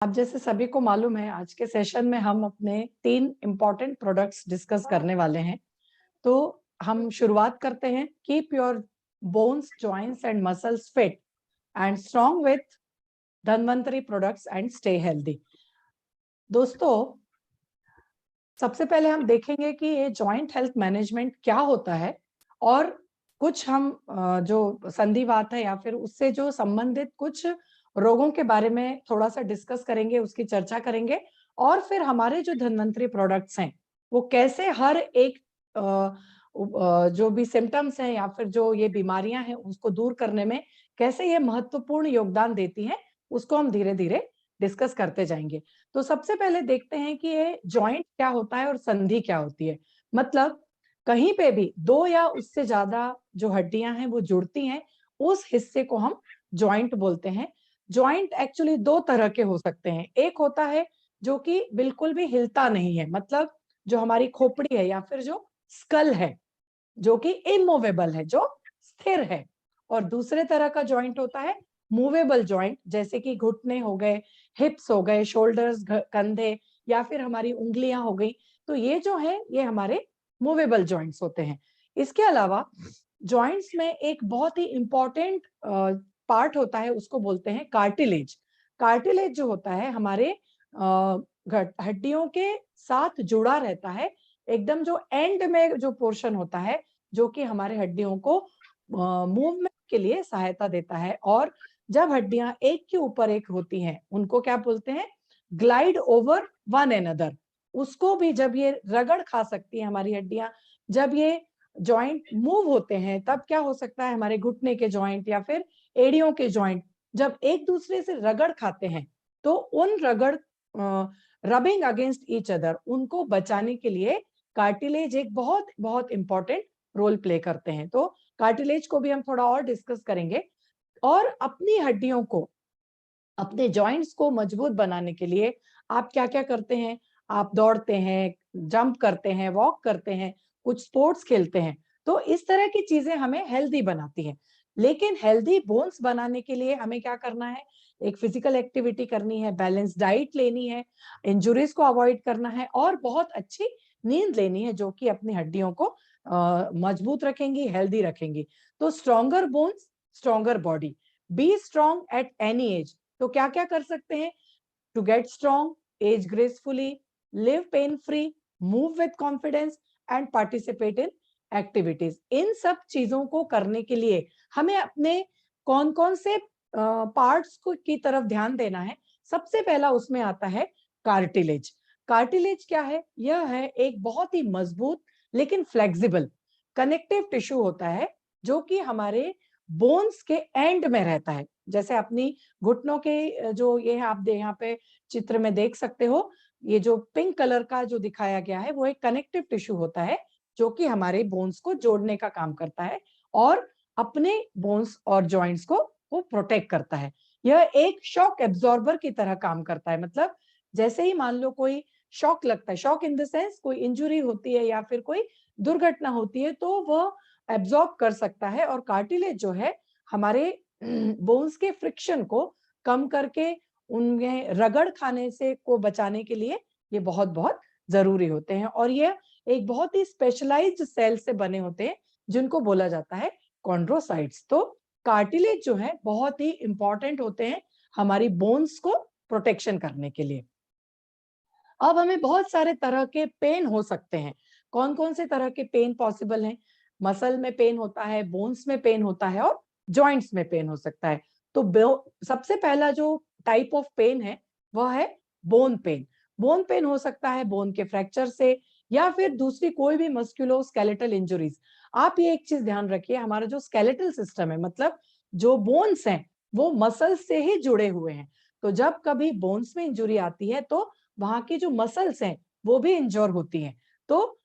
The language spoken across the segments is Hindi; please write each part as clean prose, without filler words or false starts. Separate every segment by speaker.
Speaker 1: आप जैसे सभी को मालूम है, आज के सेशन में हम अपने 3 इम्पोर्टेंट प्रोडक्ट्स डिस्कस करने वाले हैं। तो हम शुरुआत करते हैं। Keep your bones, joints and muscles fit and strong with Dhanvantari products and stay healthy. दोस्तों, सबसे पहले हम देखेंगे कि ये जॉइंट हेल्थ मैनेजमेंट क्या होता है और कुछ हम जो संधिवात है या फिर उससे जो संबंधित कुछ रोगों के बारे में थोड़ा सा डिस्कस करेंगे, उसकी चर्चा करेंगे। और फिर हमारे जो धन्वंतरी प्रोडक्ट्स हैं वो कैसे हर एक जो भी सिम्टम्स हैं या फिर जो ये बीमारियां हैं उसको दूर करने में कैसे ये महत्वपूर्ण योगदान देती हैं, उसको हम धीरे धीरे डिस्कस करते जाएंगे। तो सबसे पहले देखते हैं कि ये जॉइंट क्या होता है और संधि क्या होती है। मतलब कहीं पे भी दो या उससे ज्यादा जो हड्डियां हैं वो जुड़ती हैं, उस हिस्से को हम जॉइंट बोलते हैं। जॉइंट एक्चुअली दो तरह के हो सकते हैं। एक होता है जो कि बिल्कुल भी हिलता नहीं है, मतलब जो हमारी खोपड़ी है या फिर जो स्कल है, जो कि इमूवेबल है, जो स्थिर है। और दूसरे तरह का जॉइंट होता है मूवेबल जॉइंट, जैसे कि घुटने हो गए, हिप्स हो गए, शोल्डर्स, कंधे या फिर हमारी उंगलियां हो गई। तो ये जो है ये हमारे मूवेबल जॉइंट्स होते हैं। इसके अलावा जॉइंट्स में एक बहुत ही इंपॉर्टेंट पार्ट होता है, उसको बोलते हैं कार्टिलेज। कार्टिलेज जो होता है हमारे हड्डियों के साथ जुड़ा रहता है, एकदम जो एंड में जो पोर्शन होता है, जो कि हमारे हड्डियों को मूवमेंट के लिए सहायता देता है। और जब हड्डियां एक के ऊपर एक होती हैं, उनको क्या बोलते हैं? Glide over one another. उसको भी जब ये रगड़ खा सकती है हमारी हड्डियां, जब ये जॉइंट मूव होते हैं, तब क्या हो सकता है? हमारे घुटने के जॉइंट या फिर एड़ियों के जॉइंट जब एक दूसरे से रगड़ खाते हैं, तो उन रबिंग अगेंस्ट ईच अदर, उनको बचाने के लिए कार्टिलेज एक बहुत बहुत इंपॉर्टेंट रोल प्ले करते हैं। तो कार्टिलेज को भी हम थोड़ा और डिस्कस करेंगे। और अपनी हड्डियों को, अपने जॉइंट्स को मजबूत बनाने के लिए आप क्या क्या करते हैं? आप दौड़ते हैं, जंप करते हैं, वॉक करते हैं, कुछ स्पोर्ट्स खेलते हैं। तो इस तरह की चीजें हमें हेल्दी बनाती हैं। लेकिन हेल्दी बोन्स बनाने के लिए हमें क्या करना है? एक फिजिकल एक्टिविटी करनी है, बैलेंस डाइट लेनी है, इंजुरीज को अवॉइड करना है और बहुत अच्छी नींद लेनी है, जो कि अपनी हड्डियों को मजबूत रखेंगी, हेल्दी रखेंगी। तो stronger bones, stronger body. Be strong at any age. तो क्या क्या कर सकते हैं? To get strong, age gracefully, live pain free, move with confidence and participate in activities. इन सब चीजों को करने के लिए हमें अपने कौन कौन से पार्ट्स को की तरफ ध्यान देना है? सबसे पहला उसमें आता है कार्टिलेज। कार्टिलेज क्या है? यह है एक बहुत ही मजबूत लेकिन फ्लेक्सिबल कनेक्टिव टिश्यू होता है, जो कि हमारे बोन्स के एंड में रहता है। जैसे अपनी घुटनों के जो ये आप यहाँ पे चित्र में देख सकते हो, ये जो पिंक कलर का जो दिखाया गया है वो एक कनेक्टिव टिश्यू होता है, जो कि हमारे बोन्स को जोड़ने का काम करता है और अपने बोन्स और जॉइंट्स को वो प्रोटेक्ट करता है। यह एक शॉक एब्जॉर्बर की तरह काम करता है। मतलब जैसे ही मान लो कोई शॉक लगता है, शॉक इन द सेंस कोई इंजुरी होती है या फिर कोई दुर्घटना होती है, तो वह एब्जॉर्ब कर सकता है। और कार्टिलेज जो है हमारे बोन्स के फ्रिक्शन को कम करके उनमें रगड़ खाने से को बचाने के लिए ये बहुत बहुत जरूरी होते हैं। और ये एक बहुत ही स्पेशलाइज्ड सेल से बने होते हैं, जिनको बोला जाता है कॉन्ड्रोसाइट्स। तो कार्टिलेज जो है बहुत ही इंपॉर्टेंट होते हैं हमारी बोन्स को प्रोटेक्शन करने के लिए। अब हमें बहुत सारे तरह के पेन हो सकते हैं। कौन कौन से तरह के पेन पॉसिबल हैं? मसल में पेन होता है, बोन्स में पेन होता है और जॉइंट्स में पेन हो सकता है। तो सबसे पहला जो टाइप ऑफ पेन है वह है बोन पेन। बोन पेन हो सकता है बोन के फ्रैक्चर से या फिर दूसरी कोई भी मस्कुलो स्केलेटल इंजुरीज। आप ये एक चीज ध्यान रखिए, हमारा जो स्केलेटल सिस्टम है, मतलब जो बोन्स हैं, वो मसल से ही जुड़े हुए हैं। तो जब कभी बोन्स में इंजुरी आती है तो वहां की जो मसल्स हैं वो भी इंजोर होती हैं। तो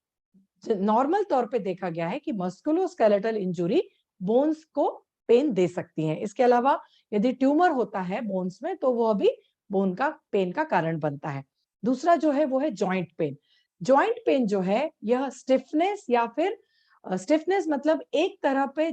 Speaker 1: नॉर्मल तौर पे देखा गया है कि मस्कुलोस्केलेटल इंजुरी बोन्स को पेन दे सकती है। इसके अलावा यदि ट्यूमर होता है बोन्स में, तो वह भी बोन का पेन का कारण बनता है। दूसरा जो है वो है जॉइंट पेन। जॉइंट पेन जो है यह स्टिफनेस या फिर स्टिफनेस मतलब एक तरह पे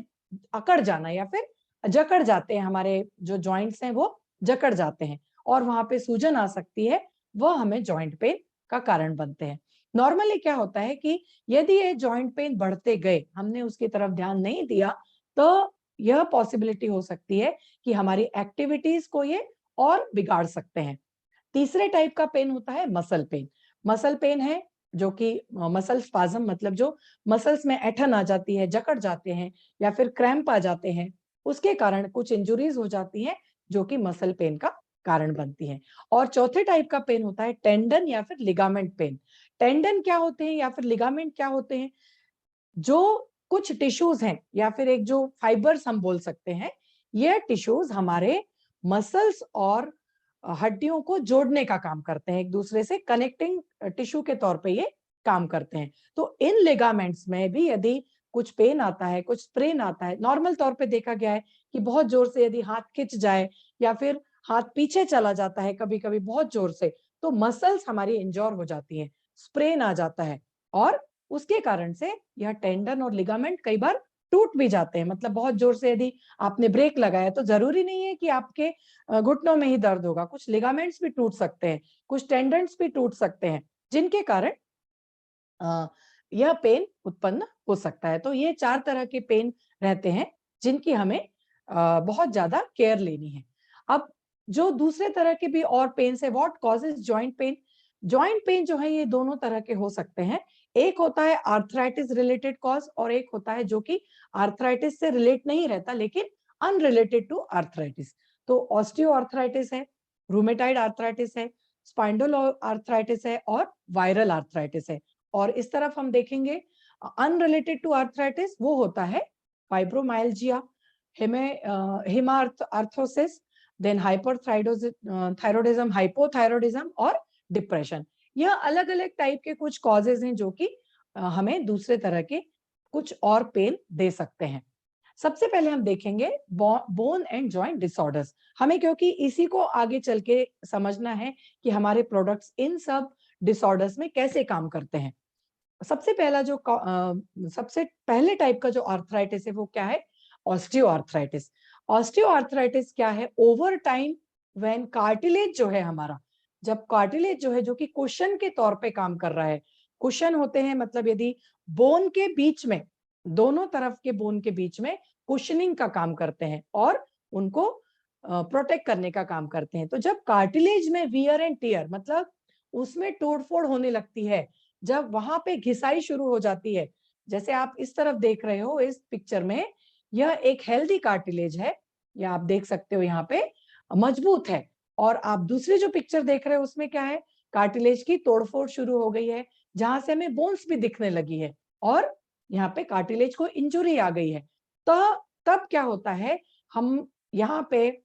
Speaker 1: अकड़ जाना या फिर जकड़ जाते हैं, हमारे जो जॉइंट्स हैं वो जकड़ जाते हैं। और वहां पे सूजन आ सकती है, वह हमें जॉइंट पेन का कारण बनते हैं। नॉर्मली क्या होता है कि यदि ये जॉइंट पेन बढ़ते गए, हमने उसकी तरफ ध्यान नहीं दिया, तो यह पॉसिबिलिटी हो सकती है कि हमारी एक्टिविटीज को ये और बिगाड़ सकते हैं। तीसरे टाइप का पेन होता है मसल पेन। मसल पेन है जो कि मसल स्पाज्म, मतलब जो मसल्स में ऐंठन आ जाती है, जकड़ जाते हैं या फिर क्रैम्प आ जाते हैं, उसके कारण कुछ इंजुरीज हो जाती हैं जो कि मसल पेन का कारण बनती हैं। और चौथे टाइप का पेन होता है टेंडन या फिर लिगामेंट पेन। टेंडन क्या होते हैं या फिर लिगामेंट क्या होते हैं? जो कुछ टिश्यूज हैं या फिर एक जो फाइबर्स हम बोल सकते हैं, ये टिश्यूज हमारे मसल्स और हड्डियों को जोड़ने का काम करते हैं, एक दूसरे से कनेक्टिंग टिश्यू के तौर पे ये काम करते हैं। तो इन लिगामेंट्स में भी यदि कुछ पेन आता है, कुछ स्ट्रेन आता है, नॉर्मल तौर पे देखा गया है कि बहुत जोर से यदि हाथ खिंच जाए या फिर हाथ पीछे चला जाता है कभी कभी बहुत जोर से, तो मसल्स हमारी इंजोर हो जाती हैं, स्प्रेन आ जाता है, और उसके कारण से यह टेंडन और लिगामेंट कई बार टूट भी जाते हैं। मतलब बहुत जोर से यदि आपने ब्रेक लगाया, तो जरूरी नहीं है कि आपके घुटनों में ही दर्द होगा, कुछ लिगामेंट्स भी टूट सकते हैं, कुछ टेंडन्स भी टूट सकते हैं, जिनके कारण यह पेन उत्पन्न हो सकता है। तो ये 4 तरह के पेन रहते हैं जिनकी हमें बहुत ज्यादा केयर लेनी है। अब जो दूसरे तरह के भी और पेन है, what causes joint pain? Joint pain जो है ये दोनों तरह के हो सकते हैं। एक होता है आर्थराइटिस रिलेटेड कॉज, और एक होता है जो कि आर्थराइटिस से रिलेट नहीं रहता लेकिन अनरिलेटेड टू आर्थराइटिस। तो ऑस्टियो आर्थराइटिस है, रूमेटाइड आर्थराइटिस है, स्पाइंडल आर्थराइटिस है और वायरल आर्थराइटिस है। और इस तरफ हम देखेंगे अनरिलेटेड टू आर्थराइटिस, वो होता है फाइब्रोमाइल्जिया, हेमार्थरोसिस, देन हाइपरथायरॉयडिज्म, हाइपोथायरॉयडिज्म और डिप्रेशन। यह अलग अलग टाइप के कुछ कॉजेज हैं जो कि हमें दूसरे तरह के कुछ और पेन दे सकते हैं। सबसे पहले हम देखेंगे बोन एंड जॉइंट डिसऑर्डर्स। हमें क्योंकि इसी को आगे चल के समझना है कि हमारे प्रोडक्ट्स इन सब डिसऑर्डर्स में कैसे काम करते हैं। सबसे पहला जो सबसे पहले टाइप का जो आर्थराइटिस है वो क्या है? Osteo arthritis. ऑस्टियो आर्थराइटिस क्या है? ओवर टाइम व्हेन कार्टिलेज जो है हमारा, जब कार्टिलेज जो है जो कि कुशन के तौर पे काम कर रहा है, कुशन होते हैं मतलब यदि बोन के बीच में, दोनों तरफ के बोन के बीच में कुशनिंग का काम करते हैं और उनको प्रोटेक्ट करने का काम करते हैं। तो जब कार्टिलेज में वियर एंड टियर, मतलब उसमें तोड़फोड़ होने लगती है, जब वहां पे घिसाई शुरू हो जाती है, जैसे आप इस तरफ देख रहे हो इस पिक्चर में, यह एक हेल्दी कार्टिलेज है, या आप देख सकते हो यहाँ पे मजबूत है। और आप दूसरी जो पिक्चर देख रहे हो उसमें क्या है? कार्टिलेज की तोड़फोड़ शुरू हो गई है, जहां से हमें बोन्स भी दिखने लगी है और यहाँ पे कार्टिलेज को इंजुरी आ गई है। तो तब क्या होता है, हम यहाँ पे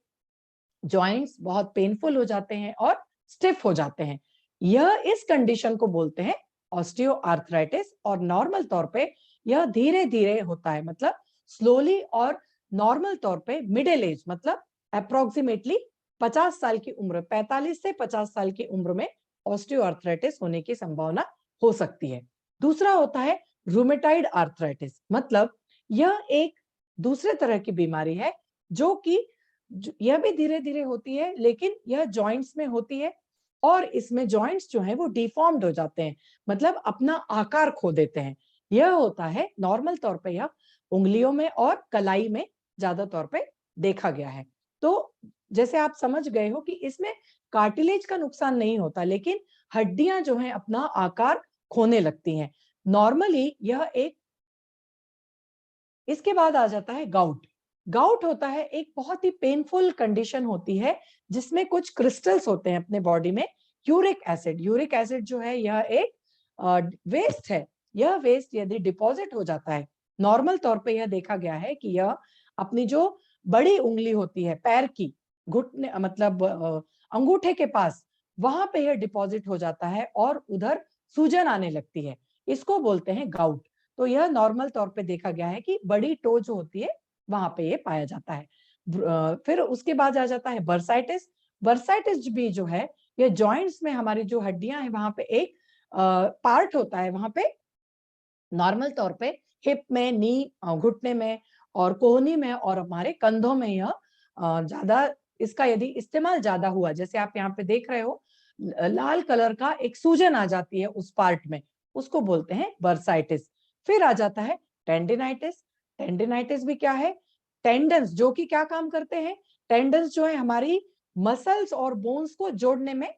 Speaker 1: जॉइंट्स बहुत पेनफुल हो जाते हैं और स्टिफ हो जाते हैं। यह इस कंडीशन को बोलते हैं ऑस्टियो आर्थराइटिस, और नॉर्मल तौर पे यह धीरे धीरे होता है, मतलब स्लोली, और नॉर्मल तौर पे मिडिल एज मतलब अप्रोक्सीमेटली 50 साल की उम्र, 45 से 50 साल की उम्र में ऑस्टियो आर्थराइटिस होने की संभावना हो सकती है। दूसरा होता है रूमेटाइड आर्थराइटिस, मतलब यह एक दूसरे तरह की बीमारी है जो कि यह भी धीरे धीरे होती है, लेकिन यह जॉइंट्स में होती है और इसमें जॉइंट्स जो है वो डिफॉर्म्ड हो जाते हैं, मतलब अपना आकार खो देते हैं। यह होता है नॉर्मल तौर पे यह उंगलियों में और कलाई में ज्यादा तौर पे देखा गया है। तो जैसे आप समझ गए हो कि इसमें कार्टिलेज का नुकसान नहीं होता, लेकिन हड्डियां जो हैं अपना आकार खोने लगती हैं। नॉर्मली यह एक, इसके बाद आ जाता है गाउट। गाउट होता है एक बहुत ही पेनफुल कंडीशन होती है जिसमें कुछ क्रिस्टल्स होते हैं अपने बॉडी में। यूरिक एसिड जो है यह एक वेस्ट है। यह वेस्ट यदि डिपॉजिट हो जाता है, नॉर्मल तौर पे यह देखा गया है कि यह अपनी जो बड़ी उंगली होती है पैर की, घुटने मतलब अंगूठे के पास, वहां पे यह डिपॉजिट हो जाता है और उधर सूजन आने लगती है। इसको बोलते हैं गाउट। तो यह नॉर्मल तौर पे देखा गया है कि बड़ी टो जो होती है वहां पे ये पाया जाता है। फिर उसके बाद आ जाता है बर्साइटिस। बर्साइटिस भी जो है ये जॉइंट्स में, हमारी जो हड्डियां हैं वहां पे एक पार्ट होता है, वहां पे नॉर्मल तौर पे हिप में, नी घुटने में और कोहनी में और हमारे कंधों में यह ज्यादा इसका यदि इस्तेमाल ज्यादा हुआ, जैसे आप यहाँ पे देख रहे हो लाल कलर का एक सूजन आ जाती है उस पार्ट में, उसको बोलते हैं बर्साइटिस। फिर आ जाता है टेंडिनाइटिस। टेंडिनाइटिस भी क्या है? टेंडन्स, जो कि क्या काम करते हैं? टेंडन्स जो है हमारी मसल्स और बोन्स को जोड़ने में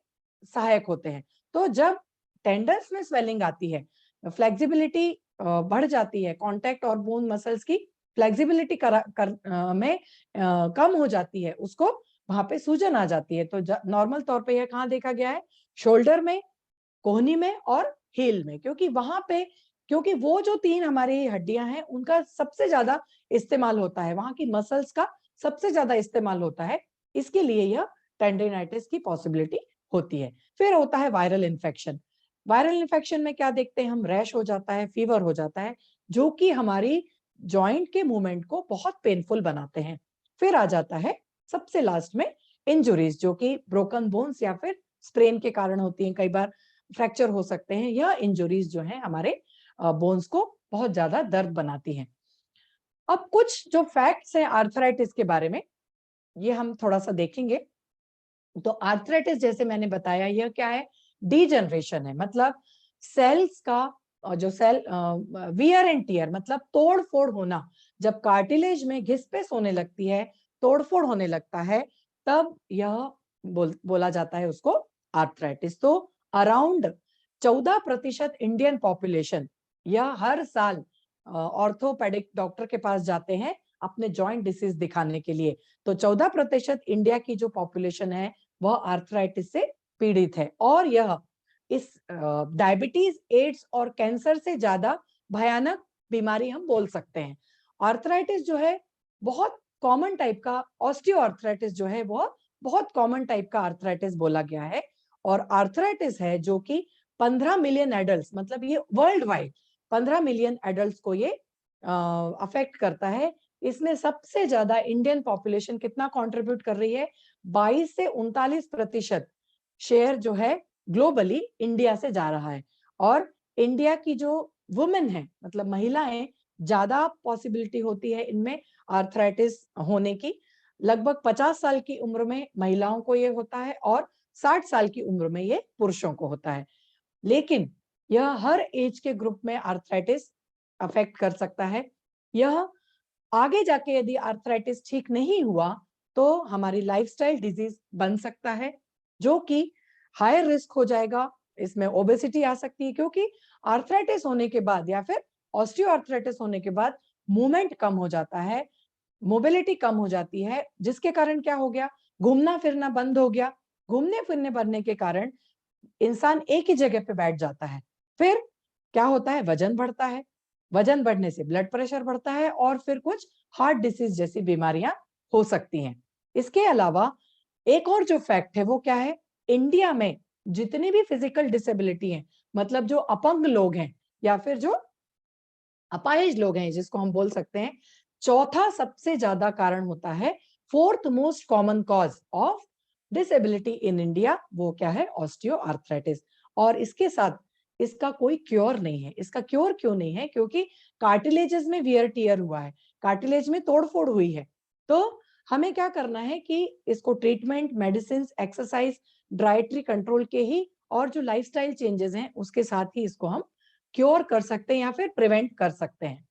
Speaker 1: सहायक होते हैं। तो जब टेंडन्स में स्वेलिंग आती है, फ्लेक्सिबिलिटी बढ़ जाती है, कांटेक्ट और बोन मसल्स की फ्लेक्सिबिलिटी में कम हो जाती है, उसको वहां पे सूजन आ जाती है। तो नॉर्मल तौर पे यह कहाँ देखा गया है? शोल्डर में, कोहनी में और हील में, क्योंकि वो जो तीन हमारी हड्डियां हैं उनका सबसे ज्यादा इस्तेमाल होता है, वहां की मसल्स का सबसे ज्यादा इस्तेमाल होता है, इसके लिए यह टेंडिनाइटिस की पॉसिबिलिटी होती है। फिर होता है वायरल इन्फेक्शन। वायरल इन्फेक्शन में क्या देखते हैं हम? रैश हो जाता है, फीवर हो जाता है, जो कि हमारी जॉइंट के मूवमेंट को बहुत पेनफुल बनाते हैं। फिर आ जाता है सबसे लास्ट में इंजुरीज, जो कि ब्रोकन बोन्स या फिर स्प्रेन के कारण होती हैं, कई बार फ्रैक्चर हो सकते हैं। यह इंजुरीज जो है हमारे बोन्स को बहुत ज्यादा दर्द बनाती हैं। अब कुछ जो फैक्ट्स हैं आर्थराइटिस के बारे में, ये हम थोड़ा सा देखेंगे। तो आर्थराइटिस जैसे मैंने बताया, यह क्या है? डीजनरेशन है, मतलब सेल्स का जो सेल वियर एंड टियर, मतलब तोड़ फोड़ होना। जब कार्टिलेज में घिसपिस होने लगती है, तोड़ फोड़ होने लगता है, तब यह बोला जाता है उसको आर्थराइटिस। तो अराउंड 14% इंडियन पॉपुलेशन यह हर साल ऑर्थोपेडिक डॉक्टर के पास जाते हैं अपने जॉइंट डिसीज दिखाने के लिए। तो 14% इंडिया की जो पॉपुलेशन है वह आर्थराइटिस से पीड़ित है, और यह इस डायबिटीज, एड्स और कैंसर से ज्यादा भयानक बीमारी हम बोल सकते हैं। आर्थराइटिस जो है बहुत कॉमन टाइप का, ऑस्टियोआर्थराइटिस जो है वह बहुत कॉमन टाइप का आर्थराइटिस बोला गया है। और आर्थराइटिस है जो कि 15 मिलियन एडल्ट, मतलब ये वर्ल्ड वाइड 15 मिलियन एडल्ट को ये अफेक्ट करता है। इसमें सबसे ज्यादा इंडियन पॉपुलेशन कितना कंट्रीब्यूट कर रही है? 22 से 39% शेयर जो है ग्लोबली इंडिया से जा रहा है। और इंडिया की जो वुमेन है, मतलब महिलाएं, ज्यादा पॉसिबिलिटी होती है इनमें आर्थराइटिस होने की। लगभग 50 साल की उम्र में महिलाओं को ये होता है और 60 साल की उम्र में ये पुरुषों को होता है। लेकिन यह हर एज के ग्रुप में आर्थराइटिस अफेक्ट कर सकता है। यह आगे जाके यदि आर्थराइटिस ठीक नहीं हुआ तो हमारी लाइफस्टाइल डिजीज बन सकता है, जो कि हायर रिस्क हो जाएगा। इसमें ओबेसिटी आ सकती है, क्योंकि आर्थराइटिस होने के बाद या फिर ऑस्टियोआर्थराइटिस होने के बाद मूवमेंट कम हो जाता है, मोबिलिटी कम हो जाती है, जिसके कारण क्या हो गया? घूमना फिरना बंद हो गया। घूमने फिरने बढ़ने के कारण इंसान एक ही जगह पे बैठ जाता है। फिर क्या होता है? वजन बढ़ता है, वजन बढ़ने से ब्लड प्रेशर बढ़ता है, और फिर कुछ हार्ट डिसीज जैसी बीमारियां हो सकती हैं। इसके अलावा एक और जो फैक्ट है वो क्या है? इंडिया में जितनी भी फिजिकल डिसेबिलिटी हैं, मतलब जो अपंग लोग हैं या फिर जो अपाहिज लोग हैं जिसको हम बोल सकते हैं, चौथा सबसे ज्यादा कारण होता है, fourth most common cause of disability in India, वो क्या है? ऑस्टियोआर्थराइटिस। और इसके साथ इसका कोई क्योर नहीं है। इसका क्योर क्यों नहीं है? क्योंकि कार्टिलेजेस में वियर टियर हुआ है, कार्टिलेज में तोड़फोड़ हुई है। तो हमें क्या करना है कि इसको treatment, medicine, exercise, dietary control के ही और जो लाइफस्टाइल चेंजेस हैं उसके साथ ही इसको हम क्योर कर सकते हैं या फिर प्रिवेंट कर सकते हैं।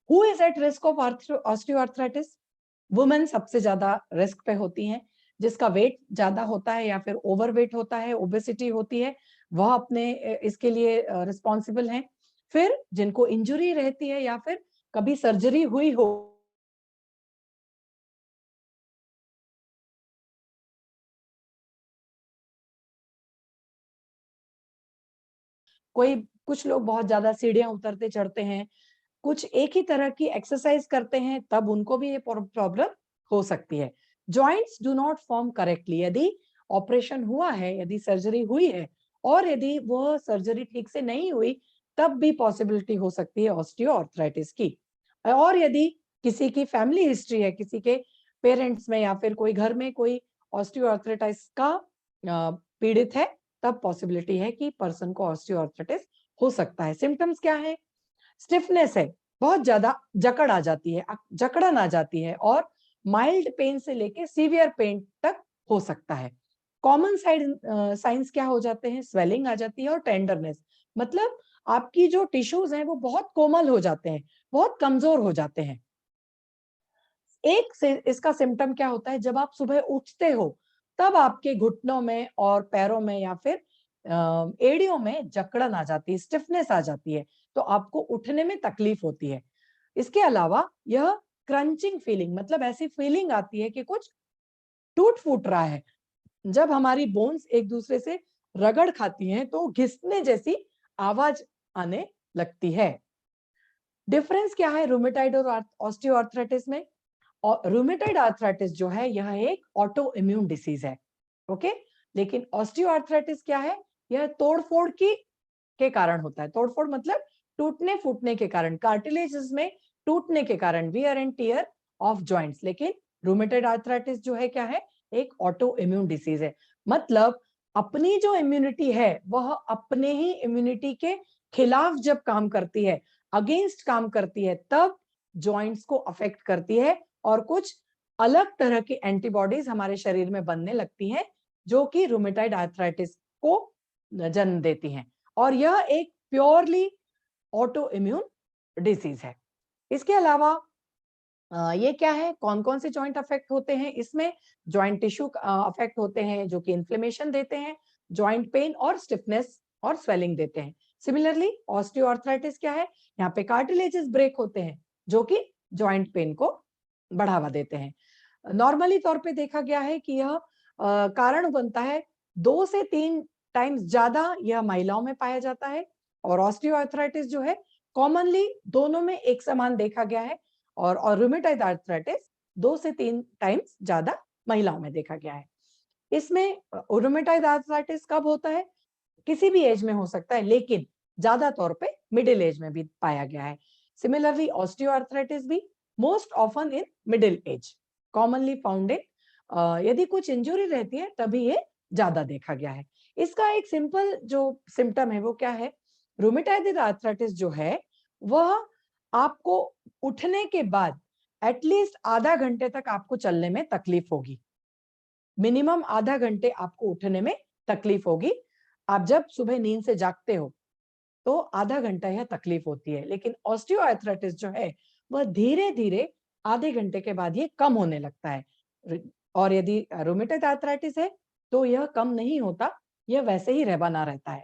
Speaker 1: Who is at risk of osteoarthritis? Women सबसे ज्यादा रिस्क पे होती हैं, जिसका वेट ज्यादा होता है या फिर ओवरवेट होता है, ओबेसिटी होती है, वह अपने इसके लिए रिस्पॉन्सिबल हैं। फिर जिनको इंजुरी रहती है या फिर कभी सर्जरी हुई हो, कोई कुछ लोग बहुत ज्यादा सीढ़ियां उतरते चढ़ते हैं, कुछ एक ही तरह की एक्सरसाइज करते हैं, तब उनको भी ये प्रॉब्लम हो सकती है। Joints do not form correctly, यदि ऑपरेशन हुआ है, यदि सर्जरी हुई है और यदि वो सर्जरी ठीक से नहीं हुई, तब भी पॉसिबिलिटी हो सकती है ऑस्टियोआर्थराइटिस की। और यदि किसी की फैमिली हिस्ट्री है, किसी के पेरेंट्स में या फिर कोई घर में कोई ऑस्टियोआर्थराइटिस का पीड़ित है, तब पॉसिबिलिटी है कि पर्सन को ऑस्टियोआर्थराइटिस हो सकता है। सिम्टम्स क्या है? स्टिफनेस है, बहुत ज्यादा जकड़ आ जाती है, जकड़न आ जाती है, और माइल्ड पेन से लेके सीवियर पेन तक हो सकता है। कॉमन साइंस क्या हो जाते हैं? स्वेलिंग आ जाती है और टेंडरनेस, मतलब आपकी जो टिश्यूज हैं वो बहुत कोमल हो जाते हैं, बहुत कमजोर हो जाते हैं। एक से इसका सिम्टम क्या होता है? जब आप सुबह उठते हो तब आपके घुटनों में और पैरों में या फिर एड़ियों में जकड़न आ जाती है, स्टिफनेस आ जाती है, तो आपको उठने में तकलीफ होती है। इसके अलावा यह क्रंचिंग फीलिंग, मतलब ऐसी फीलिंग आती है कि कुछ टूट फूट रहा है। जब हमारी बोन्स एक दूसरे से रगड़ खाती हैं तो घिसने जैसी आवाज आने लगती है। डिफरेंस क्या है रूमेटाइड और ऑस्टियोआर्थराइटिस में? और रूमेटाइड आर्थराइटिस जो है यह एक ऑटो इम्यून डिसीज है, ओके। लेकिन ऑस्टियोआर्थराइटिस क्या है? यह तोड़फोड़ के कारण होता है। तोड़फोड़ मतलब टूटने फूटने के कारण, कार्टिलेजेस में टूटने के कारण, wear and tear of joints. लेकिन रूमेटाइड आर्थराइटिस जो है क्या है? एक ऑटो इम्यून डिसीज है, मतलब अपनी जो इम्यूनिटी है वह अपने ही इम्यूनिटी के खिलाफ जब काम करती है, अगेंस्ट काम करती है, तब जॉइंट्स को अफेक्ट करती है और कुछ अलग तरह की एंटीबॉडीज हमारे शरीर में बनने लगती हैं जो कि रूमेटाइड आर्थराइटिस को जन्म देती हैं। और यह एक प्योरली ऑटो इम्यून डिसीज है। इसके अलावा ये क्या है? कौन कौन से जॉइंट अफेक्ट होते हैं? इसमें जॉइंट टिश्यू अफेक्ट होते हैं जो कि इन्फ्लेमेशन देते हैं, जॉइंट पेन और स्टिफनेस और स्वेलिंग देते हैं। सिमिलरली ऑस्टियोआर्थराइटिस क्या है? यहाँ पे कार्टिलेजेस ब्रेक होते हैं जो कि जॉइंट पेन को बढ़ावा देते हैं। नॉर्मली तौर पे देखा गया है कि यह कारण बनता है 2 से 3 टाइम्स ज्यादा यह महिलाओं में पाया जाता है, और ऑस्टियोआर्थराइटिस जो है कॉमनली दोनों में एक समान देखा गया है, और रूमेटाइड आर्थराइटिस 2 से 3 टाइम्स ज्यादा महिलाओं में देखा गया है। इसमें रूमेटाइड आर्थराइटिस कब होता है? किसी भी एज में हो सकता है, लेकिन ज्यादा तौर पे मिडिल एज में भी पाया गया है। सिमिलरली ऑस्टियोआर्थराइटिस भी most often in middle age, commonly found in, यदि कुछ इंजुरी रहती है तभी ये ज्यादा देखा गया है। इसका एक सिंपल जो सिम्टम है वो क्या है? रूमेटाइड आर्थराइटिस जो है वह आपको उठने के बाद एटलीस्ट आधा घंटे तक आपको चलने में तकलीफ होगी, मिनिमम आधा घंटे आपको उठने में तकलीफ होगी। आप जब सुबह नींद से जागते हो तो आधा घंटा यह तकलीफ होती है, लेकिन ऑस्टियोआर्थराइटिस जो है वह धीरे धीरे आधे घंटे के बाद ये कम होने लगता है। और यदि रूमेटाइड आर्थराइटिस है तो यह कम नहीं होता, यह वैसे ही रहना रहता है।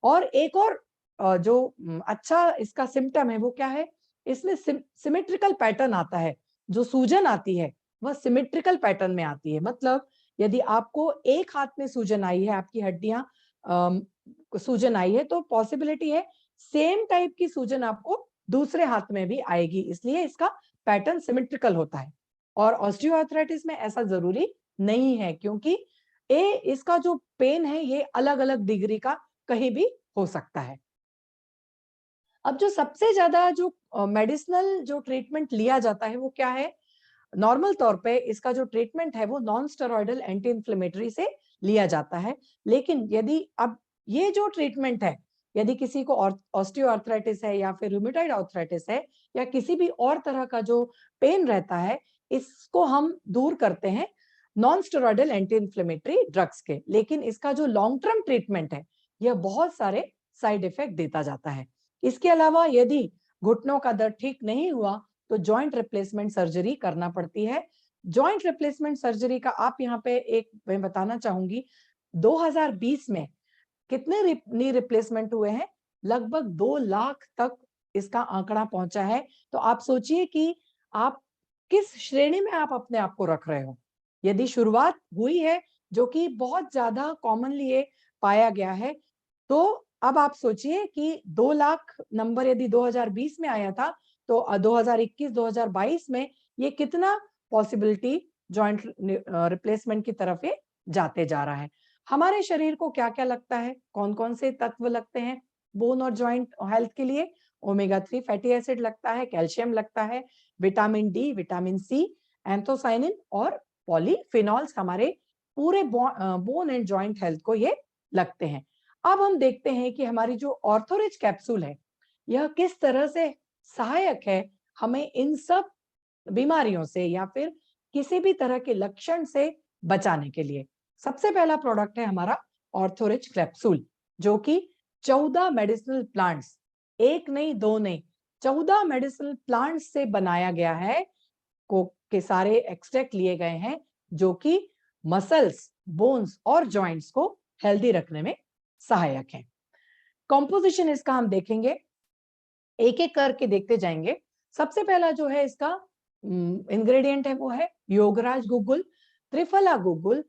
Speaker 1: और एक और जो अच्छा इसका सिम्टम है वो क्या है? इसमें सिमेट्रिकल पैटर्न आता है, जो सूजन आती है वह सिमेट्रिकल पैटर्न में आती है। मतलब यदि आपको एक हाथ में सूजन आई है, आपकी हड्डियां सूजन आई है, तो पॉसिबिलिटी है सेम टाइप की सूजन आपको दूसरे हाथ में भी आएगी, इसलिए इसका पैटर्न सिमेट्रिकल होता है। और ऑस्टियोआर्थराइटिस में ऐसा जरूरी नहीं है, क्योंकि इसका जो पेन है ये अलग अलग डिग्री का कहीं भी हो सकता है। अब जो सबसे ज्यादा जो मेडिसिनल जो ट्रीटमेंट लिया जाता है वो क्या है? नॉर्मल तौर पे इसका जो ट्रीटमेंट है वो नॉन स्टेरॉइडल एंटी इंफ्लेमेटरी से लिया जाता है। लेकिन यदि अब ये जो ट्रीटमेंट है, यदि किसी को ऑस्टियोआर्थराइटिस है या फिर रूमेटॉइड आर्थराइटिस है या किसी भी और तरह का जो पेन रहता है, इसको हम दूर करते हैं non steroidal anti inflammatory drugs के। लेकिन इसका जो लॉन्ग टर्म ट्रीटमेंट है यह बहुत सारे साइड इफेक्ट देता जाता है। इसके अलावा यदि घुटनों का दर्द ठीक नहीं हुआ तो जॉइंट रिप्लेसमेंट सर्जरी करना पड़ती है। जॉइंट रिप्लेसमेंट सर्जरी का आप यहाँ पे एक मैं बताना चाहूंगी, 2020 में कितने नी रिप्लेसमेंट हुए हैं? लगभग 2 लाख तक इसका आंकड़ा पहुंचा है। तो आप सोचिए कि आप किस श्रेणी में आप अपने आप को रख रहे हो। यदि शुरुआत हुई है, जो कि बहुत ज्यादा कॉमनली ये पाया गया है, तो अब आप सोचिए कि 2 लाख नंबर यदि 2020 में आया था, तो 2021-2022 में ये कितना पॉसिबिलिटी जॉइंट रिप्लेसमेंट की तरफ ये जाते जा रहा है। हमारे शरीर को क्या-क्या लगता है? कौन-कौन से तत्व लगते हैं बोन और जॉइंट हेल्थ के लिए? ओमेगा 3 फैटी एसिड लगता है, कैल्शियम लगता है, vitamin D, vitamin C, anthocyanin और पॉलीफिनॉल्स हमारे पूरे बोन एंड जॉइंट हेल्थ को ये लगते हैं। अब हम देखते हैं कि हमारी जो ऑर्थोरिच कैप्सूल है यह किस तरह से सहायक है हमें इन सब बीमारियों से या फिर किसी भी तरह के लक्षण से बचाने के लिए। सबसे पहला प्रोडक्ट है हमारा ऑर्थोरिच कैप्सूल, जो कि 14 मेडिसिनल प्लांट्स, एक नहीं दो नहीं, 14 मेडिसिनल प्लांट्स से बनाया गया है, को के सारे एक्सट्रैक्ट लिए गए हैं, जो कि मसल्स, बोन्स और जॉइंट्स को हेल्दी रखने में सहायक हैं। कॉम्पोजिशन इसका हम देखेंगे, एक एक करके देखते जाएंगे। सबसे पहला जो है इसका इंग्रेडिएंट है वो है योगराज गुग्गुल, त्रिफला गुग्गुल,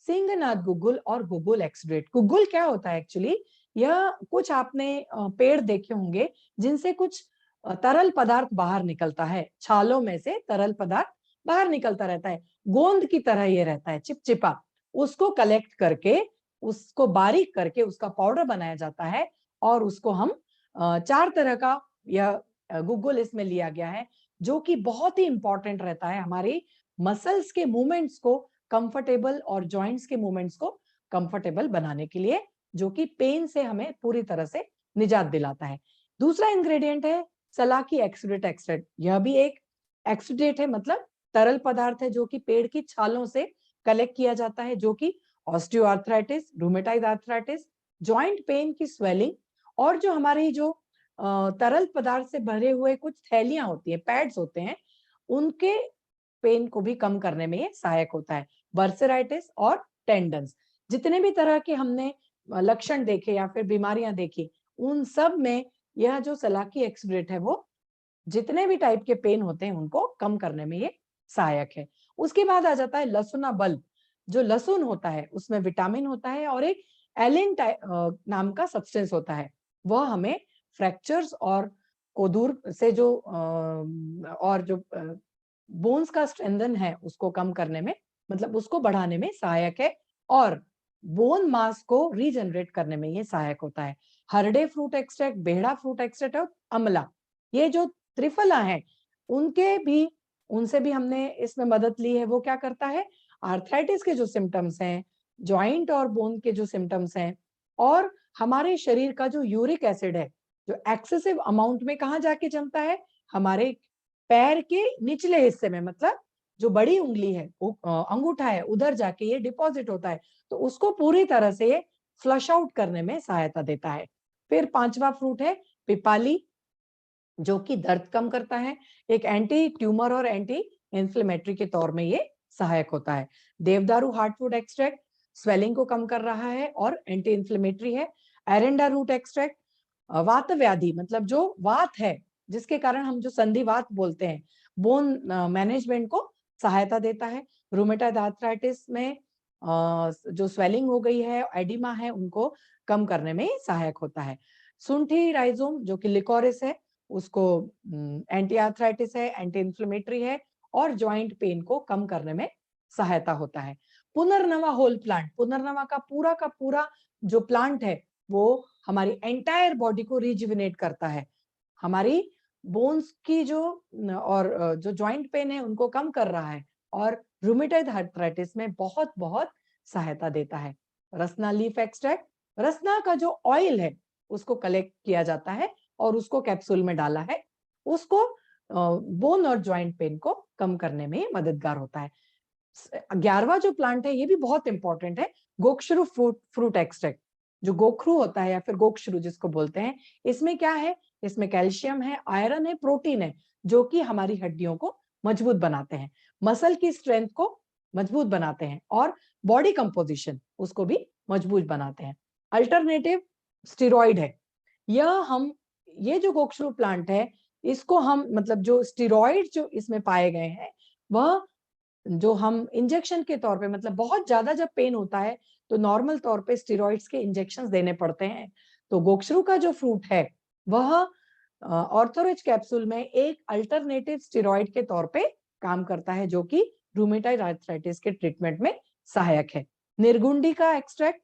Speaker 1: सिंगनाथ गुग्गुल और गुग्गुल एक्सुडेट। गुग्गुल क्या होता है एक्चुअली? यह कुछ आपने पेड़ देखे होंगे जिनसे कुछ तरल पदार्थ बाहर निकलता है, छालों में से तरल पदार्थ बाहर निकलता रहता है, गोंद की तरह ये रहता है, चिपचिपा। उसको कलेक्ट करके, उसको बारीक करके उसका पाउडर बनाया जाता है और उसको हम 4 तरह का यह गुग्गुल इसमें लिया गया है, जो कि बहुत ही इंपॉर्टेंट रहता है हमारी मसल्स के मूवमेंट्स को कंफर्टेबल और जॉइंट्स के मूवमेंट्स को कंफर्टेबल बनाने के लिए, जो कि पेन से हमें पूरी तरह से निजात दिलाता है। दूसरा इंग्रेडिएंट है सलाकी एक्सुडेट एक्सट्रैक्ट। यह भी एक एक्सुडेट है, मतलब तरल पदार्थ है जो कि पेड़ की छालों से कलेक्ट किया जाता है, जो कि osteoarthritis, rheumatoid arthritis, joint pain की स्वेलिंग और जो हमारी जो तरल पदार्थ से भरे हुए कुछ थैलियां होती है, पैड्स होते हैं, उनके पेन को भी कम करने में ये सहायक होता है। बर्सराइटिस और टेंडन्स, जितने भी तरह के हमने लक्षण देखे या फिर बीमारियां देखी, उन सब में यह जो सलाकी एक्सुडेट है वो जितने भी टाइप के पेन होते हैं उनको कम करने में ये सहायक है। उसके बाद आ जाता है लहसुना बल्ब। जो लहसुन होता है उसमें विटामिन होता है और एक एलिन नाम का सब्सटेंस होता है, वह हमें फ्रैक्चर्स और को दूर से जो और जो बोन्स का स्ट्रेंथन है उसको कम करने में, मतलब उसको बढ़ाने में सहायक है और बोन मास को रीजनरेट करने में ये सहायक होता है। हरडे फ्रूट एक्सट्रैक्ट, बेहड़ा फ्रूट एक्सट्रैक्ट और अमला, ये जो त्रिफला है उनसे भी हमने इसमें मदद ली है। वो क्या करता है? आर्थराइटिस के जो सिम्टम्स हैं, जॉइंट और बोन के जो सिम्टम्स हैं, और हमारे शरीर का जो यूरिक एसिड है, जो एक्सेसिव अमाउंट में कहाँ जाके जमता है? हमारे पैर के निचले हिस्से में, मतलब जो बड़ी उंगली है, अंगूठा है, उधर जाके ये डिपॉजिट होता है, तो उसको पूरी तरह से ये फ्लश आउट करने में सहायता देता है। फिर 5वां फ्रूट है पिपाली, जो कि दर्द कम करता है, एक एंटी ट्यूमर और एंटी इंफ्लेमेटरी के तौर में ये सहायक होता है। देवदारू हार्टवुड एक्सट्रैक्ट स्वेलिंग को कम कर रहा है और एंटी इंफ्लेमेटरी है। एरेंडा रूट एक्सट्रैक्ट वात व्याधि, मतलब जो वात है जिसके कारण हम जो संधिवात बोलते हैं, बोन मैनेजमेंट को सहायता देता है। रूमेटाइड आर्थराइटिस में जो स्वेलिंग हो गई है, एडिमा है, उनको कम करने में सहायक होता है। सुंठी राइजोम, जो कि लिकोरिस है, उसको एंटी आर्थराइटिस है, एंटी इंफ्लेमेटरी है और जॉइंट पेन को कम करने में सहायता होता है। पुनर्नवा होल प्लांट, पुनर्नवा का पूरा जो प्लांट है वो हमारी एंटायर बॉडी को रिजुविनेट करता है, हमारी बोन्स की जो और जो जॉइंट पेन है उनको कम कर रहा है और रूमेटॉइड आर्थराइटिस में बहुत बहुत सहायता देता है। रसना लीफ एक्सट्रैक्ट, रसना का जो ऑयल है उसको कलेक्ट किया जाता है और उसको कैप्सूल में डाला है, उसको बोन और जॉइंट पेन को कम करने में मददगार होता है। 11वां जो प्लांट है ये भी बहुत इंपॉर्टेंट है, गोक्षरू फ्रूट एक्सट्रैक्ट। जो गोखरू होता है या फिर गोक्षरू जिसको बोलते हैं, इसमें क्या है? इसमें कैल्शियम है, आयरन है, प्रोटीन है, जो कि हमारी हड्डियों को मजबूत बनाते हैं, मसल की स्ट्रेंथ को मजबूत बनाते हैं और बॉडी कंपोजिशन उसको भी मजबूत बनाते हैं। अल्टरनेटिव स्टेरॉइड है। ये जो गोक्षरू प्लांट है, इसको हम मतलब जो स्टेरॉइड जो इसमें पाए गए हैं, वह जो हम इंजेक्शन के तौर पे, मतलब बहुत ज्यादा जब पेन होता है तो नॉर्मल तौर पे स्टेरॉइड्स के इंजेक्शंस देने पड़ते हैं। तो गोक्षरू का जो फ्रूट है वह ऑर्थोरिच कैप्सूल में एक अल्टरनेटिव स्टेरॉइड के तौर पे काम करता है, जो कि रूमेटाइड आर्थराइटिस के ट्रीटमेंट में सहायक है। निर्गुंडी का एक्सट्रैक्ट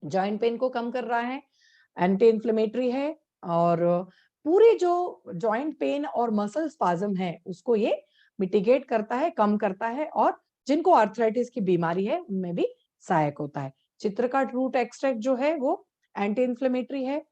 Speaker 1: जॉइंट पेन को कम कर रहा है, एंटी इंफ्लेमेटरी है और पूरे जो जॉइंट पेन और मसल स्पाज्म है उसको ये मिटिगेट करता है, कम करता है और जिनको आर्थराइटिस की बीमारी है उनमें भी सहायक होता है। चित्रकाट रूट एक्सट्रैक्ट जो है वो एंटी इंफ्लेमेटरी है,